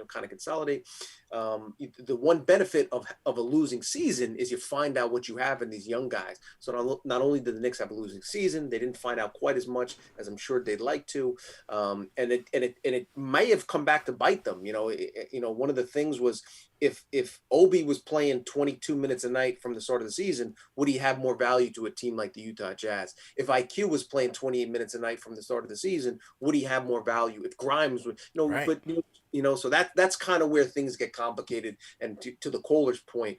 kind of consolidate. The one benefit of a losing season is you find out what you have in these young guys. So not only did the Knicks have a losing season, they didn't find out quite as much as I'm sure they'd like to, and it may have come back to bite them. One of the things was if Obi was playing 22 minutes a night from the start of the season, would he have more value to a team like the Utah Jazz? If IQ was playing 28 minutes a night from the start of the season, would he have more value? If Grimes would, so that's kind of where things get complicated. And to the caller's point,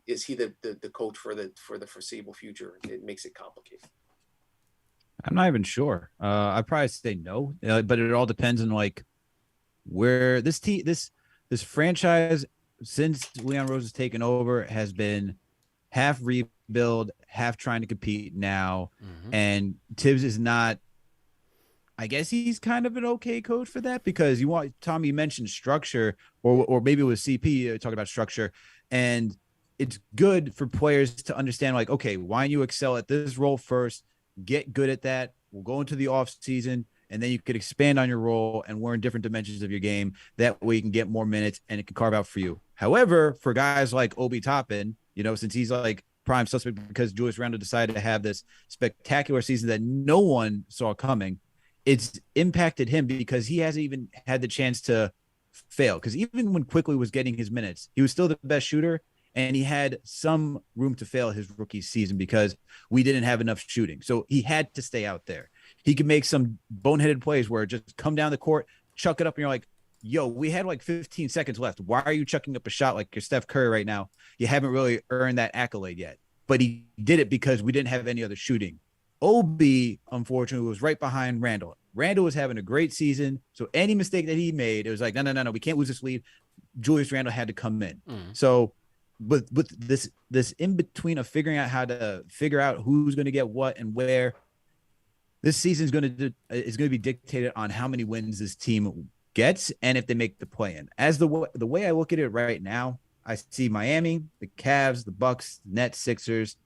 is he the coach for the foreseeable future? It makes it complicated. I'm not even sure. I'd probably say no, but it all depends on where this franchise, since Leon Rose has taken over, has been half rebuild, half trying to compete now. Mm-hmm. And Tibbs is not, I guess he's kind of an okay coach for that, because Tommy, you mentioned structure, or maybe it was CP talking about structure, and it's good for players to understand, okay, why don't you excel at this role first, get good at that, we'll go into the off season, and then you could expand on your role and learn different dimensions of your game. That way you can get more minutes and it can carve out for you. However, for guys like Obi Toppin, since he's prime suspect because Julius Randle decided to have this spectacular season that no one saw coming, it's impacted him because he hasn't even had the chance to fail. Because even when Quickley was getting his minutes, he was still the best shooter, and he had some room to fail his rookie season because we didn't have enough shooting. So he had to stay out there. He could make some boneheaded plays where just come down the court, chuck it up, and you're like, yo, we had 15 seconds left. Why are you chucking up a shot like you're Steph Curry right now? You haven't really earned that accolade yet. But he did it because we didn't have any other shooting. Obi, unfortunately, was right behind Randle. Randle was having a great season, so any mistake that he made, it was no, we can't lose this lead. Julius Randle had to come in. So with this in between of figuring out how to figure out who's going to get what and where, this season is going to be dictated on how many wins this team gets and if they make the play-in. As the way I look at it right now, I see Miami, the Cavs, the Bucks, Nets, Sixers.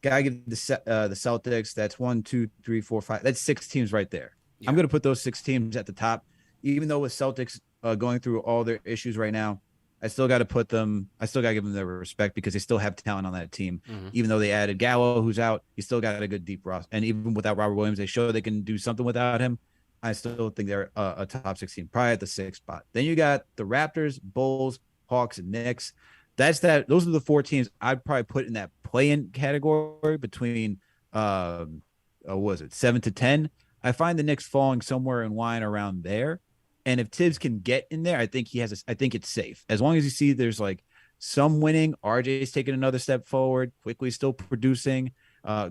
Gotta give the Celtics. That's 1, 2, 3, 4, 5. That's 6 teams right there. Yeah. I'm going to put those 6 teams at the top, even though with Celtics going through all their issues right now. I still got to give them their respect because they still have talent on that team. Even though they added Gallo, who's out, he still got a good deep roster. And even without Robert Williams, they show they can do something without him. I still think they're a top 16, probably at the 6th spot. Then you got the Raptors, Bulls, Hawks, and Knicks. Those are the 4 teams I'd probably put in that play-in category between 7 to 10. I find the Knicks falling somewhere in line around there. And if Tibbs can get in there, I think I think it's safe. As long as you see there's like some winning, RJ's taking another step forward, Quickley still producing,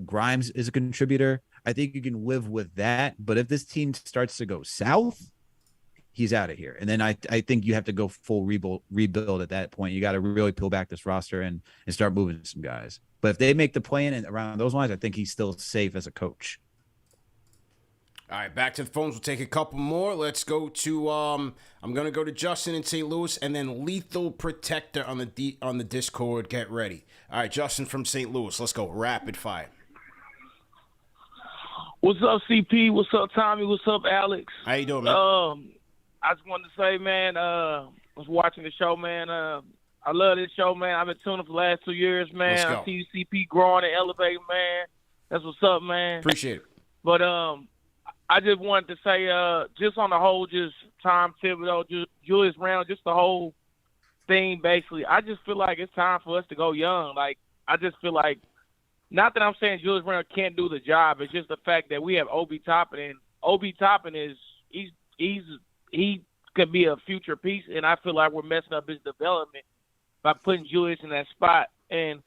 Grimes is a contributor. I think you can live with that. But if this team starts to go south, he's out of here. And then I think you have to go full rebuild at that point. You got to really peel back this roster and start moving some guys. But if they make the play-in and around those lines, I think he's still safe as a coach. All right, back to the phones. We'll take a couple more. Let's go to I'm going to go to Justin in St. Louis and then Lethal Protector on the Discord. Get ready. All right, Justin from St. Louis. Let's go rapid fire. What's up, CP? What's up, Tommy? What's up, Alex? How you doing, man? I just wanted to say, man, I was watching the show, man. I love this show, man. I've been tuning for the last 2 years, man. Let's go. I see CP growing and elevating, man. That's what's up, man. Appreciate it. But I just wanted to say, just on the whole, just Tom Thibodeau, just Julius Randle, just the whole thing, basically. I just feel like it's time for us to go young. Like, I just feel like, not that I'm saying Julius Randle can't do the job. It's just the fact that we have Obi Toppin, and Obi Toppin he could be a future piece, and I feel like we're messing up his development by putting Julius in that spot. And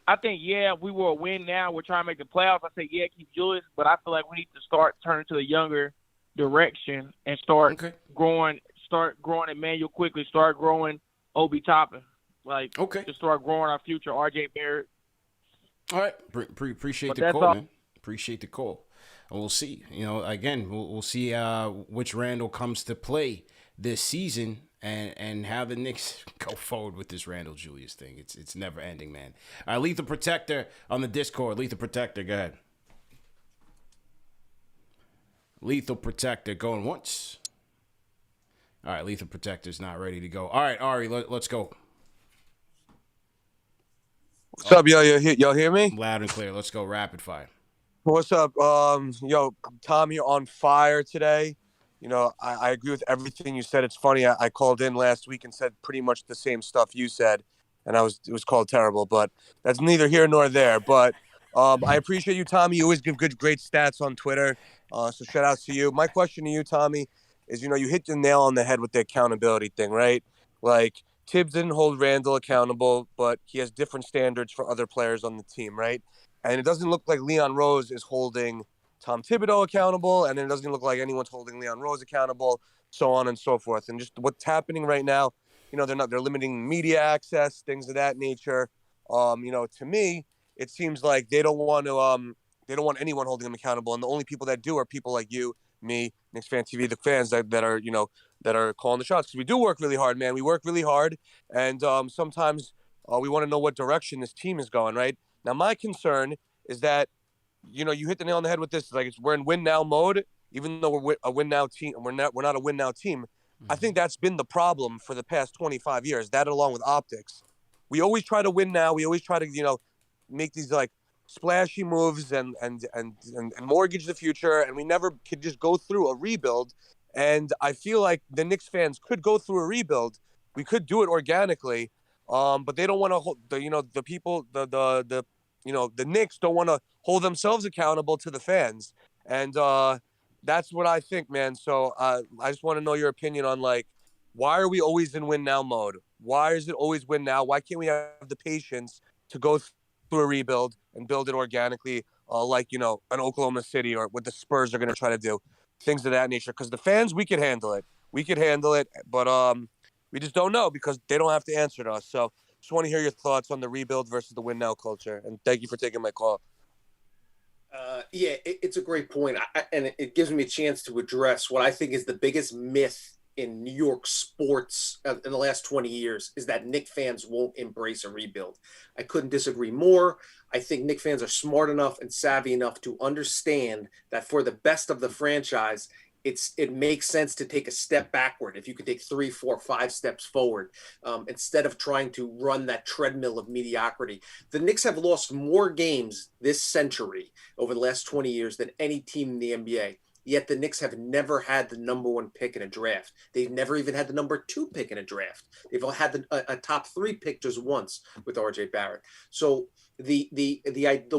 I think, we will win now. We're trying to make the playoffs. I say, keep Julius, but I feel like we need to start turning to a younger direction and start growing Immanuel Quickley, start growing Obi Toppin. To start growing our future RJ Barrett. All right. Appreciate the call, man. Appreciate the call. And we'll see. Again, we'll see which Randle comes to play this season and how the Knicks go forward with this Randle Julius thing. It's never ending, man. All right, Lethal Protector on the Discord. Lethal Protector, go ahead. Lethal Protector going once. All right, Lethal Protector's not ready to go. All right, Ari, let's go. What's up, yo? Y'all hear me? Loud and clear. Let's go rapid fire. What's up? Tom, you're on fire today. I agree with everything you said. It's funny. I called in last week and said pretty much the same stuff you said, and it was called terrible. But that's neither here nor there. But I appreciate you, Tommy. You always give great stats on Twitter. So shout out to you. My question to you, Tommy, is you hit the nail on the head with the accountability thing, right? Like Tibbs didn't hold Randle accountable, but he has different standards for other players on the team, right? And it doesn't look like Leon Rose is holding Tom Thibodeau accountable, and it doesn't look like anyone's holding Leon Rose accountable, so on and so forth. And just what's happening right now, they're limiting media access, things of that nature. To me, it seems like they don't want anyone holding them accountable, and the only people that do are people like you, me, KnicksFanTV, the fans that are calling the shots. Because we do work really hard, man. We work really hard, and sometimes we want to know what direction this team is going, right? Now, my concern is that, you hit the nail on the head with this. Like, we're in win now mode, even though we're a win now team. We're not a win now team. I think that's been the problem for the past 25 years. That, along with optics, we always try to win now. We always try to, make these like splashy moves and mortgage the future, and we never could just go through a rebuild. And I feel like the Knicks fans could go through a rebuild. We could do it organically. But they don't want to hold the people, the Knicks don't want to hold themselves accountable to the fans. And that's what I think, man. So I just want to know your opinion on, like, why are we always in win now mode? Why is it always win now? Why can't we have the patience to go through a rebuild and build it organically, like, an Oklahoma City or what the Spurs are going to try to do, things of that nature? Because the fans, we could handle it. But we just don't know because they don't have to answer to us. So just want to hear your thoughts on the rebuild versus the win now culture. And thank you for taking my call. It's a great point. And it gives me a chance to address what I think is the biggest myth in New York sports in the last 20 years is that Knicks fans won't embrace a rebuild. I couldn't disagree more. I think Knicks fans are smart enough and savvy enough to understand that for the best of the franchise, it makes sense to take a step backward. If you could take 3, 4, 5 steps forward, instead of trying to run that treadmill of mediocrity. The Knicks have lost more games this century over the last 20 years than any team in the NBA. Yet the Knicks have never had the number 1 pick in a draft. They've never even had the number 2 pick in a draft. They've all had a top 3 pick just once with RJ Barrett. So the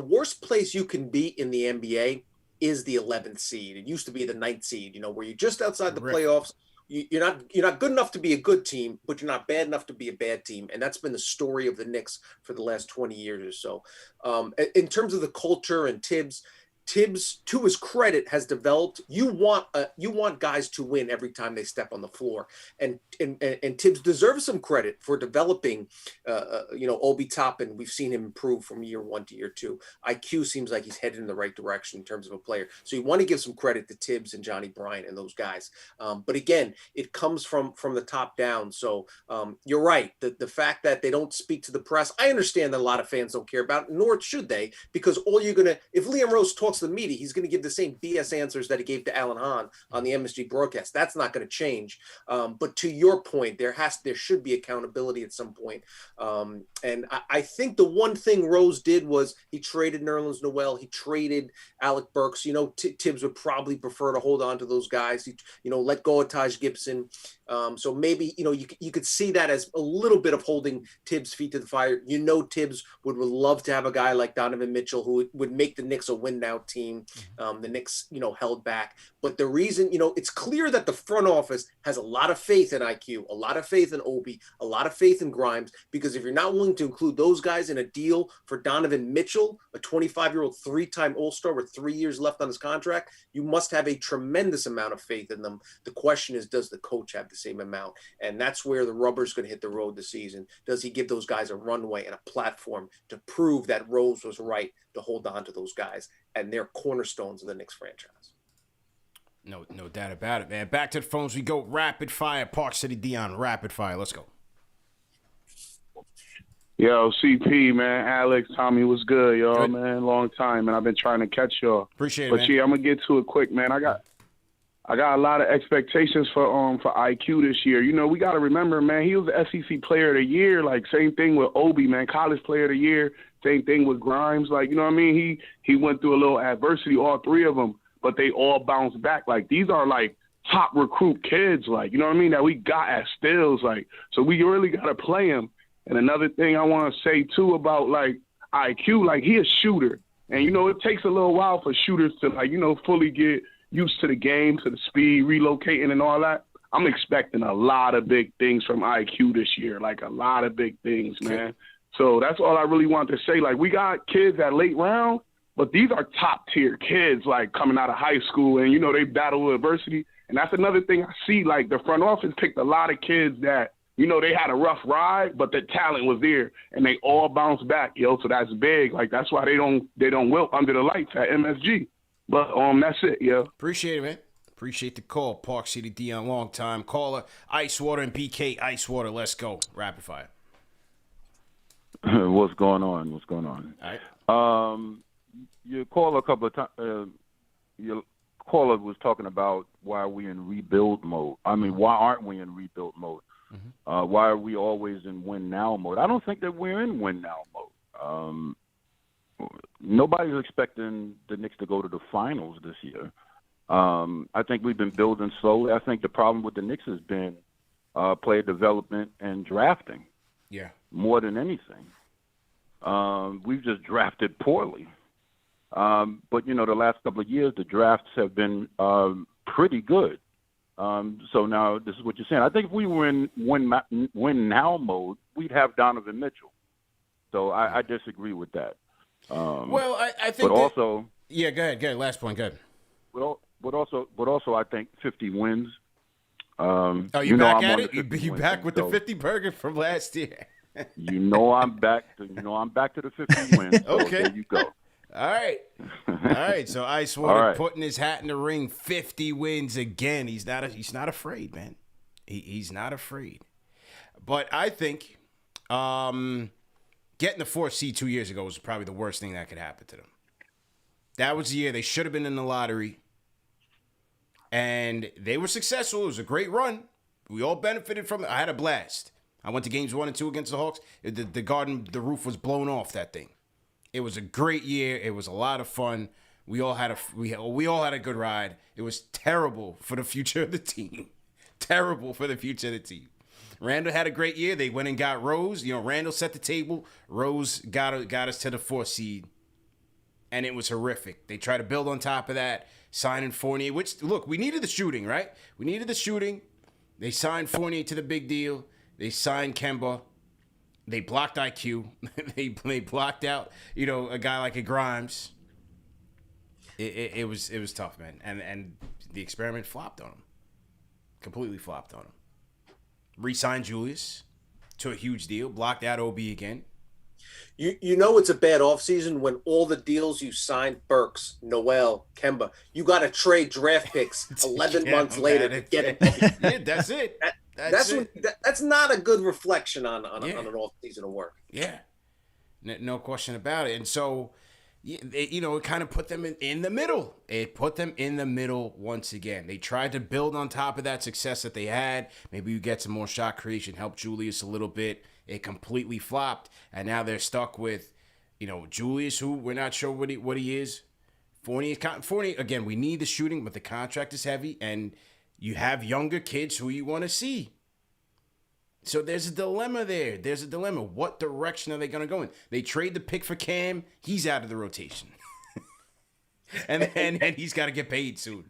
worst place you can be in the NBA is the 11th seed. It used to be the 9th seed, where you're just outside the playoffs. You're not good enough to be a good team, but you're not bad enough to be a bad team. And that's been the story of the Knicks for the last 20 years or so. In terms of the culture and Tibbs, to his credit, has developed. You want guys to win every time they step on the floor, and Tibbs deserves some credit for developing. Obi Toppin. We've seen him improve from year 1 to year 2. IQ seems like he's headed in the right direction in terms of a player. So you want to give some credit to Tibbs and Johnny Bryant and those guys. But again, it comes from the top down. So you're right. The fact that they don't speak to the press, I understand that a lot of fans don't care about it, nor should they, because if Liam Rose talks to the media, he's going to give the same BS answers that he gave to Alan Hahn on the MSG broadcast. That's not going to change. But to your point, there should be accountability at some point. And I think the one thing Rose did was he traded Nerlens Noel. He traded Alec Burks. Tibbs would probably prefer to hold on to those guys. Let go of Taj Gibson. So maybe, you could see that as a little bit of holding Tibbs' feet to the fire. Tibbs would love to have a guy like Donovan Mitchell who would make the Knicks a win now team. The Knicks, held back. But the reason, it's clear that the front office has a lot of faith in IQ, a lot of faith in Obi, a lot of faith in Grimes, because if you're not willing to include those guys in a deal for Donovan Mitchell, a 25-year-old 3-time All-Star with 3 years left on his contract, you must have a tremendous amount of faith in them. The question is, does the coach have the same amount? And that's where the rubber's going to hit the road this season. Does he give those guys a runway and a platform to prove that Rose was right to hold on to those guys and they're cornerstones of the Knicks franchise? No doubt about it, man. Back to the phones we go. Rapid fire. Park City Deon. Rapid fire. Let's go. Yo, CP, man, Alex, Tommy, what's good, y'all, man? Long time, and I've been trying to catch y'all. Appreciate it, but man. yeah, I'm gonna get to it quick, man. I got a lot of expectations for IQ this year. We got to remember, man, he was the SEC Player of the Year. Like, same thing with Obi, man, College Player of the Year. Same thing with Grimes. Like, you know what I mean? He went through a little adversity, all 3 of them, but they all bounced back. Like, these are like top recruit kids, like, you know what I mean, that we got as stills. Like, so we really got to play him. And another thing I want to say too about like IQ, like, he a shooter, and it takes a little while for shooters to like fully get used to the game, to the speed, relocating and all that. I'm expecting a lot of big things from IQ this year, like a lot of big things, man. So that's all I really want to say. Like, we got kids at late round, but these are top tier kids, like coming out of high school, and they battle with adversity. And that's another thing I see. Like, the front office picked a lot of kids that they had a rough ride, but the talent was there, and they all bounced back, yo. So that's big. Like, that's why they don't wilt under the lights at MSG. But that's it, yo. Appreciate it, man. Appreciate the call. Park City Deon, long time caller. Icewater and BK Icewater. Let's go. Rapid fire. What's going on? All right. You called a couple of times. Your caller was talking about why we in rebuild mode. I mean, why aren't we in rebuild mode? Mm-hmm. Why are we always in win now mode? I don't think that we're in win now mode. Nobody's expecting the Knicks to go to the finals this year. I think we've been building slowly. I think the problem with the Knicks has been player development and drafting. Yeah. More than anything. We've just drafted poorly. But, the last couple of years, the drafts have been pretty good. So now this is what you're saying. I think if we were in win now mode, we'd have Donovan Mitchell. So I disagree with that. Well, I think. But also. Yeah, go ahead. Last point. Go ahead. But also, I think 50 wins. You back at it? You back with the 50 burger from last year? I'm back to the 50 wins. So okay. There you go. All right. So Icewater putting his hat in the ring. 50 wins again. He's not afraid, man. He's not afraid. But I think getting the 4th seed 2 years ago was probably the worst thing that could happen to them. That was the year they should have been in the lottery. And they were successful. It was a great run. We all benefited from it. I had a blast. I went to games 1 and 2 against the Hawks. The roof was blown off that thing. It was a great year. It was a lot of fun. We all had a good ride. It was terrible for the future of the team. Terrible for the future of the team. Randle had a great year. They went and got Rose. Randle set the table. Rose got us to the 4th seed. And it was horrific. They tried to build on top of that, signing Fournier, which, look, we needed the shooting, right? We needed the shooting. They signed Fournier to the big deal. They signed Kemba. They blocked IQ. they blocked out, a guy like a Grimes. It was tough, man. And the experiment flopped on him. Completely flopped on him. Re-signed Julius to a huge deal. Blocked out OB again. You know it's a bad offseason when all the deals you signed, Burks, Noel, Kemba, you got to trade draft picks 11 months later to get it. Yeah, that's it. That's not a good reflection on an offseason of work. Yeah, no question about it. And so, it kind of put them in the middle. It put them in the middle once again. They tried to build on top of that success that they had. Maybe you get some more shot creation, help Julius a little bit. It completely flopped, and now they're stuck with, Julius, who we're not sure what he is. Fournier, again, we need the shooting, but the contract is heavy, and you have younger kids who you want to see. So there's a dilemma there. There's a dilemma. What direction are they going to go in? They trade the pick for Cam. He's out of the rotation. and he's got to get paid soon.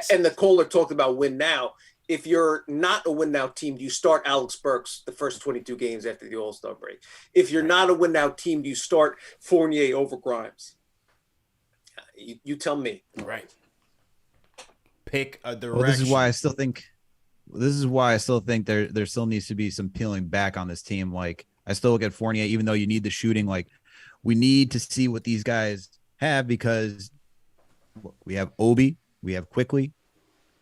And the caller talked about win now. If you're not a win now team, do you start Alex Burks the first 22 games after the All-Star break? If you're not a win now team, do you start Fournier over Grimes? You tell me. Right. Pick a direction. Well, this is why I still think there still needs to be some peeling back on this team. Like, I still look at Fournier, even though you need the shooting, like, we need to see what these guys have, because we have Obi, we have Quickley.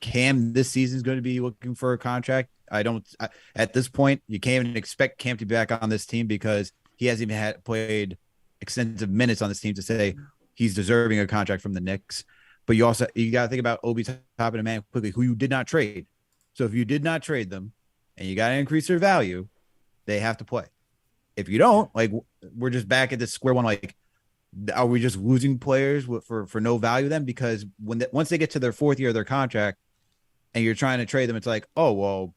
Cam this season is going to be looking for a contract. At this point, you can't even expect Cam to be back on this team, because he hasn't even played extensive minutes on this team to say he's deserving a contract from the Knicks. But you got to think about Obi Toppin and Immanuel Quickley, who you did not trade. So if you did not trade them and you got to increase their value, they have to play. If you don't, like, we're just back at this square one. Like, are we just losing players for no value then? Because once they get to their 4th year of their contract and you're trying to trade them, it's like, oh, well,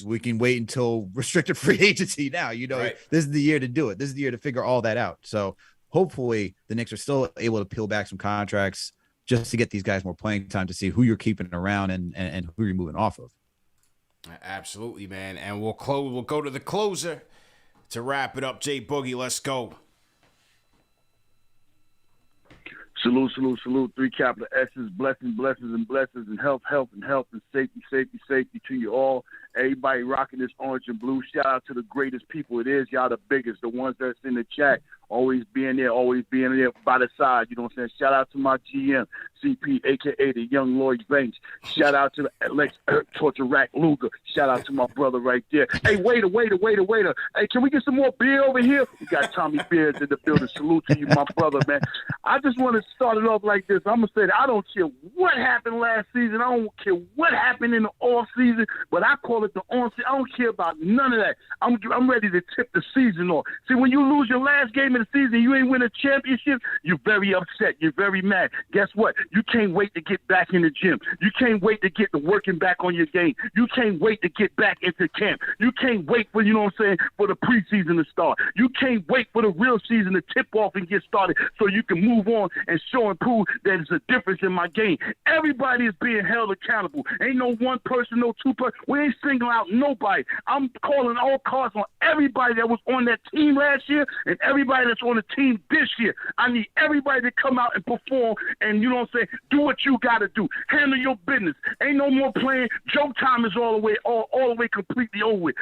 we can wait until restricted free agency now. Right. This is the year to do it. This is the year to figure all that out. So hopefully the Knicks are still able to peel back some contracts just to get these guys more playing time, to see who you're keeping around and who you're moving off of. Absolutely, man. And we'll go to the closer to wrap it up. Jay Boogie, let's go. Salute, salute, salute. 3 capital S's, blessings, blessings, and blessings, and health, and safety to you all. Everybody rocking this orange and blue. Shout out to the greatest people it is. Y'all the biggest, the ones that's in the chat. Always being there by the side. You know what I'm saying? Shout out to my GM, CP, a.k.a. the young Lloyd Banks. Shout out to Alex Torture Rack Luger. Shout out to my brother right there. Hey, waiter. Hey, can we get some more beer over here? We got Tommy Beards in the building. Salute to you, my brother, man. I just want to start it off like this. I'm going to say that I don't care what happened last season. I don't care what happened in the off season, but I call it the on season. I don't care about none of that. I'm ready to tip the season off. See, when you lose your last game of the season, you ain't win a championship, you're very upset. You're very mad. Guess what? You can't wait to get back in the gym. You can't wait to get to working back on your game. You can't wait to get back into camp. You can't wait for, for the preseason to start. You can't wait for the real season to tip off and get started so you can move on and show and prove that there's a difference in my game. Everybody is being held accountable. Ain't no one person, no two person. We ain't singling out nobody. I'm calling all cards on everybody that was on that team last year and everybody that's on the team this year. I need everybody to come out and perform and, do what you got to do. Handle your business. Ain't no more playing. Joe time is all the way completely over with.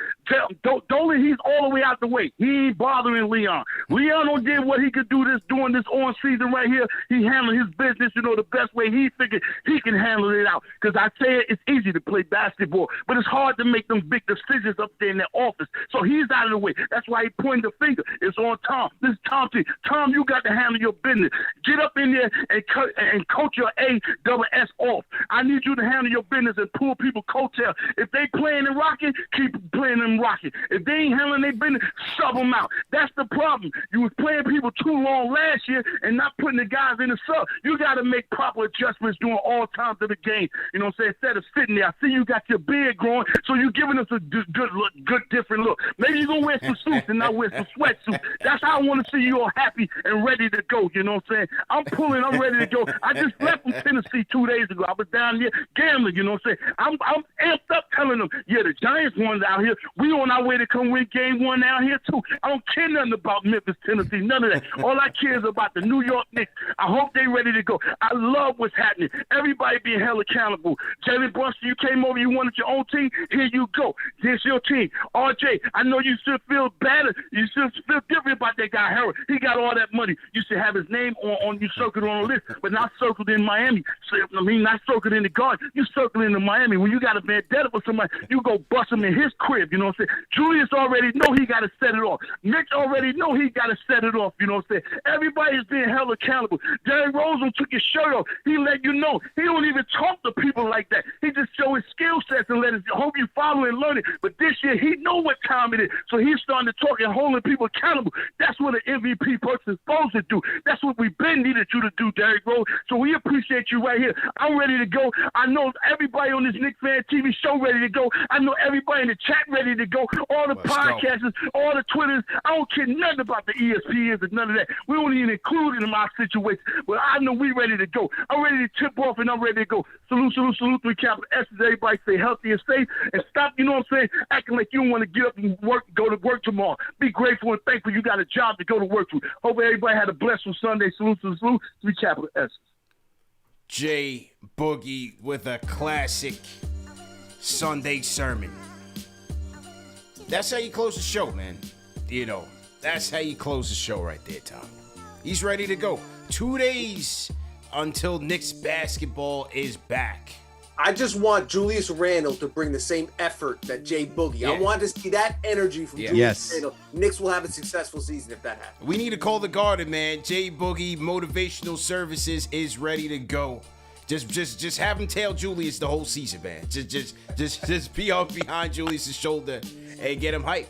Dolan, he's all the way out the way. He ain't bothering Leon. Leon did what he could do during this on season right here. He handled his business, the best way he figured he can handle it out. Because I say it's easy to play basketball, but it's hard to make them big decisions up there in their office. So he's out of the way. That's why he pointed the finger. It's on Tom. This Tom thing. Tom, you got to handle your business. Get up in there and coach your ASS off. I need you to handle your business and pull people coattail. If they playing and rocking, keep playing and rocking. If they ain't handling their business, sub them out. That's the problem. You was playing people too long last year and not putting the guys in the sub. You got to make proper adjustments during all times of the game. You know what I'm saying? Instead of sitting there, I see you got your beard growing, so you're giving us a good look, good different look. Maybe you're going to wear some suits and not wear some sweatsuits. That's how I want to see you all happy and ready to go. You know what I'm saying? I'm ready to go. I just left from Tennessee 2 days ago. I was down here gambling, you know what I'm saying? I'm amped up telling them, yeah, the Giants won out here. We on our way to come win game one out here too. I don't care nothing about Memphis, Tennessee, none of that. All I care is about the New York Knicks. I hope they ready to go. I love what's happening. Everybody being held accountable. Jalen Brunson, you came over, you wanted your own team. Here you go. Here's your team. RJ, I know you should feel better. You should feel different about that guy, Harold. He got all that money. You should have his name on you circled on a list, but not circled in Miami. So, I mean, not circled in the Garden. You circled in Miami. When you got a vendetta for somebody, you go bust him in his crib. You know what I'm saying? Julius already know he got to set it off. Mitch already know he got to set it off. You know what I'm saying? Everybody's being held accountable. DRose took his shirt off. He let you know. He don't even talk to people like that. He just show his skill sets and let us hope you follow and learn it. But this year, he know what time it is. So he's starting to talk and holding people accountable. That's what an MVP person's supposed to do. That's what we've been needed you to do, Derrick Rose. So we appreciate you right here. I'm ready to go. I know everybody on this KnicksFanTV show ready to go. I know everybody in the chat ready to go. All the podcasters, all the Twitters. I don't care nothing about the ESPNs and none of that. We don't even include it in my situation. But I know we ready to go. I'm ready to tip off and I'm ready to go. Salute, salute, salute, 3 capital S's. Everybody stay healthy and safe and stop, you know what I'm saying, acting like you don't want to get up and go to work tomorrow. Be grateful and thankful you got a job to go to work to. Hope everybody had a blessed Sunday. Salute, salute, salute, 3 capital S's. J Boogie with a classic Sunday sermon. That's how you close the show, man. You know, that's how you close the show right there, Tom. He's ready to go. 2 days until Knicks basketball is back. I just want Julius Randle to bring the same effort that J Boogie. Yeah. I want to see that energy from Julius Randle. Knicks will have a successful season if that happens. We need to call the Garden, man. J Boogie Motivational Services is ready to go. Just have him tail Julius the whole season, man. Just be up behind Julius's shoulder and get him hyped.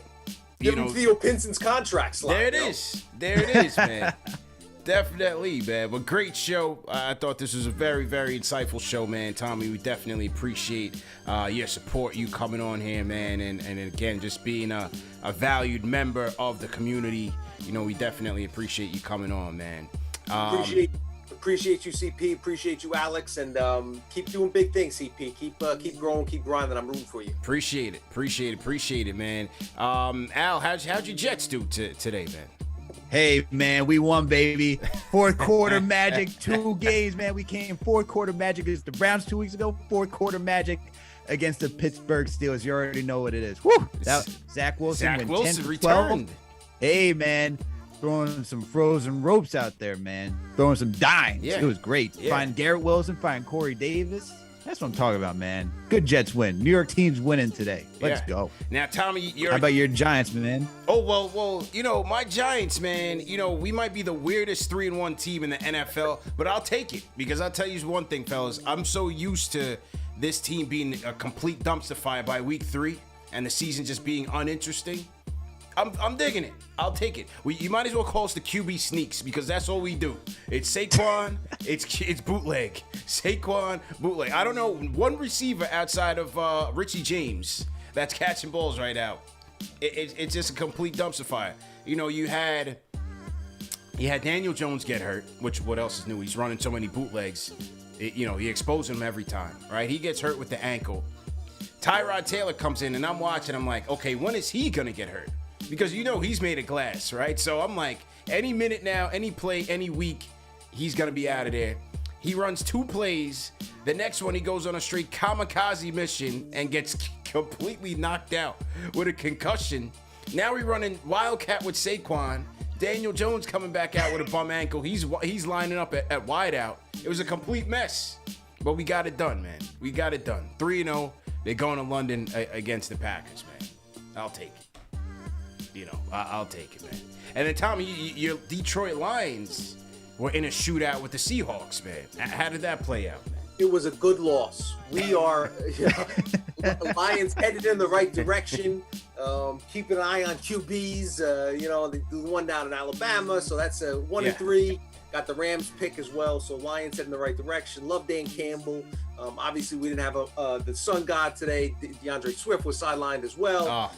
Give him Theo Pinson's contract slot. There it is, man. Definitely, man. But great show. I thought this was a very, very insightful show, man. Tommy, we definitely appreciate your support, you coming on here, man. And again, just being a valued member of the community. You know, we definitely appreciate you coming on, man. Appreciate you, CP. Appreciate you, Alex. And keep doing big things, CP. Keep growing, keep grinding. I'm rooting for you. Appreciate it, man. Al, how'd your Jets do today, man? Hey, man, we won, baby. Fourth quarter magic, 2 games, man. We came fourth quarter magic against the Browns 2 weeks ago. Fourth quarter magic against the Pittsburgh Steelers. You already know what it is. Woo! Zach Wilson went 10 for 12. Returned. Hey, man, throwing some frozen ropes out there, man. Throwing some dimes. Yeah. It was great. Yeah. Find Garrett Wilson, find Corey Davis. That's what I'm talking about, man. Good Jets win. New York team's winning today. Let's go. Now, Tommy, how about your Giants, man? Oh, well, you know, my Giants, man, you know, we might be the weirdest 3-1 team in the NFL, but I'll take it because I'll tell you one thing, fellas. I'm so used to this team being a complete dumpster fire by week 3 and the season just being uninteresting. I'm digging it. I'll take it. You might as well call us the QB sneaks because that's all we do. It's Saquon. it's bootleg. Saquon, bootleg. I don't know one receiver outside of Richie James that's catching balls right now. It's just a complete dumpster fire. You know, you had Daniel Jones get hurt, which what else is new? He's running so many bootlegs. He exposes him every time, right? He gets hurt with the ankle. Tyrod Taylor comes in and I'm watching. I'm like, okay, when is he gonna get hurt? Because he's made of glass, right? So I'm like, any minute now, any play, any week, he's going to be out of there. He runs 2 plays. The next one, he goes on a straight kamikaze mission and gets completely knocked out with a concussion. Now we're running Wildcat with Saquon. Daniel Jones coming back out with a bum ankle. He's lining up at wideout. It was a complete mess. But we got it done, man. We got it done. 3-0. They're going to London against the Packers, man. I'll take it. I'll take it, man. And then Tommy, your Detroit Lions were in a shootout with the Seahawks, man. How did that play out, man? It was a good loss. We are the Lions headed in the right direction. Keeping an eye on QBs. The one down in Alabama, so that's a 1-3. Got the Rams pick as well, so Lions heading in the right direction. Love Dan Campbell. Obviously, we didn't have the Sun God today. DeAndre Swift was sidelined as well.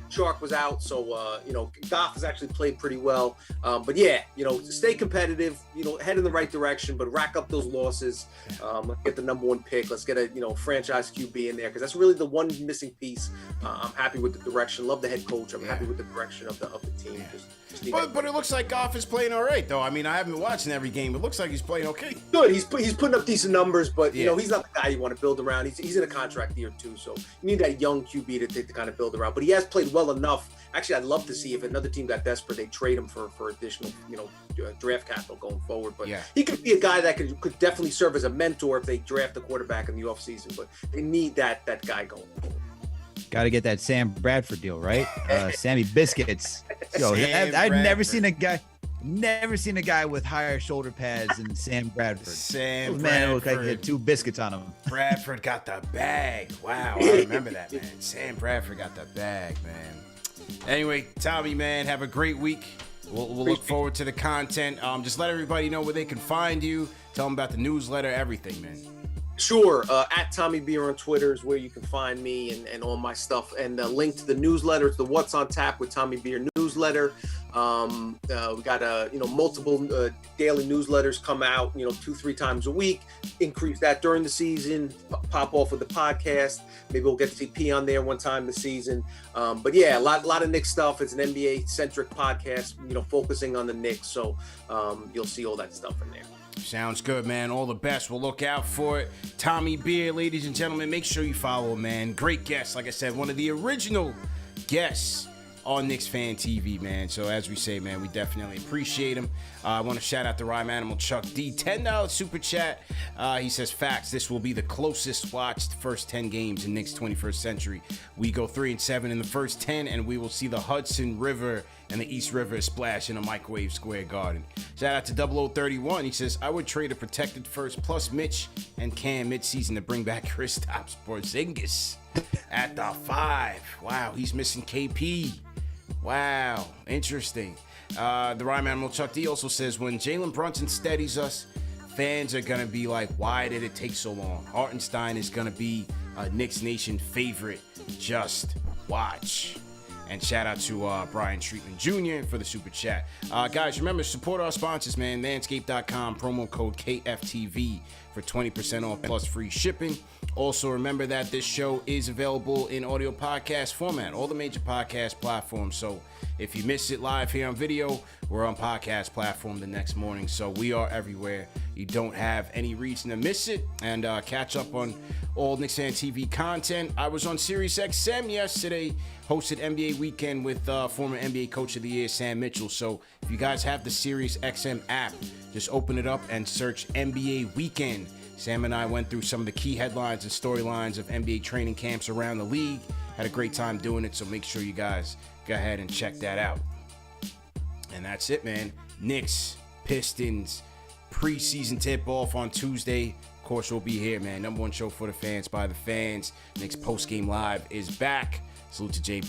Chark was out, so Goff has actually played pretty well. But yeah, stay competitive. Head in the right direction, but rack up those losses. Let's get the number 1 pick. Let's get a franchise QB in there, because that's really the one missing piece. I'm happy with the direction. Love the head coach. I'm happy with the direction of the team. But it looks like Goff is playing all right, though. I mean, I haven't been watching every game. It looks like he's playing okay. Good. He's putting up decent numbers, but he's not the guy you want to build around. He's in a contract year too, so you need that young QB to kind of build around. But he has played well enough. Actually, I'd love to see if another team got desperate, they trade him for additional draft capital going forward. But he could be a guy that could definitely serve as a mentor if they draft a quarterback in the offseason. But they need that guy going forward. Got to get that Sam Bradford deal, right? Sammy Biscuits. I've never seen a guy with higher shoulder pads than Sam Bradford. Man, look like he had 2 biscuits on him. Bradford got the bag. Wow, I remember that, man. Sam Bradford got the bag, man. Anyway, Tommy, man, have a great week. We'll look forward to the content. Just let everybody know where they can find you. Tell them about the newsletter, everything, man. Sure. At Tommy Beer on Twitter is where you can find me and all my stuff. And the link to the newsletter, it's the What's on Tap with Tommy Beer newsletter. We got multiple daily newsletters come out 2-3 times a week. Increase that during the season. Pop off with the podcast. Maybe we'll get to see P on there one time this season. But yeah, a lot of Knicks stuff. It's an NBA centric podcast, focusing on the Knicks. So you'll see all that stuff in there. Sounds good, man. All the best. We'll look out for it. Tommy Beer, ladies and gentlemen, make sure you follow him, man. Great guest. Like I said, one of the original guests on KnicksFanTV, man. So as we say, man, we definitely appreciate him. I want to shout out the Rhyme Animal Chuck D. $10 super chat. He says, facts, this will be the closest watched first 10 games in Knicks 21st century. We go 3-7 in the first 10, and we will see the Hudson River and the East River splash in a Microwave Square Garden. Shout out to 0031. He says, I would trade a protected first plus Mitch and Cam midseason to bring back Kristaps Porzingis at the 5. Wow, he's missing KP. Wow, interesting. The Rhyme Animal Chuck D also says, when Jalen Brunson steadies us, fans are going to be like, why did it take so long? Hartenstein is going to be a Knicks Nation favorite. Just watch. And shout out to Brian Treatman Jr. for the super chat. Guys, remember, support our sponsors, man. Manscaped.com, promo code KFTV for 20% off plus free shipping. Also, remember that this show is available in audio podcast format, all the major podcast platforms. So if you miss it live here on video, we're on podcast platform the next morning. So we are everywhere. You don't have any reason to miss it. And catch up on all KnicksFanTV content. I was on SiriusXM yesterday, hosted NBA Weekend with former NBA Coach of the Year, Sam Mitchell. So if you guys have the SiriusXM app, just open it up and search NBA Weekend. Sam and I went through some of the key headlines and storylines of NBA training camps around the league. Had a great time doing it, so make sure you guys go ahead and check that out. And that's it, man. Knicks, Pistons, preseason tip-off on Tuesday. Of course, we'll be here, man. Number one show for the fans, by the fans. Knicks Postgame Live is back. Salute to Jay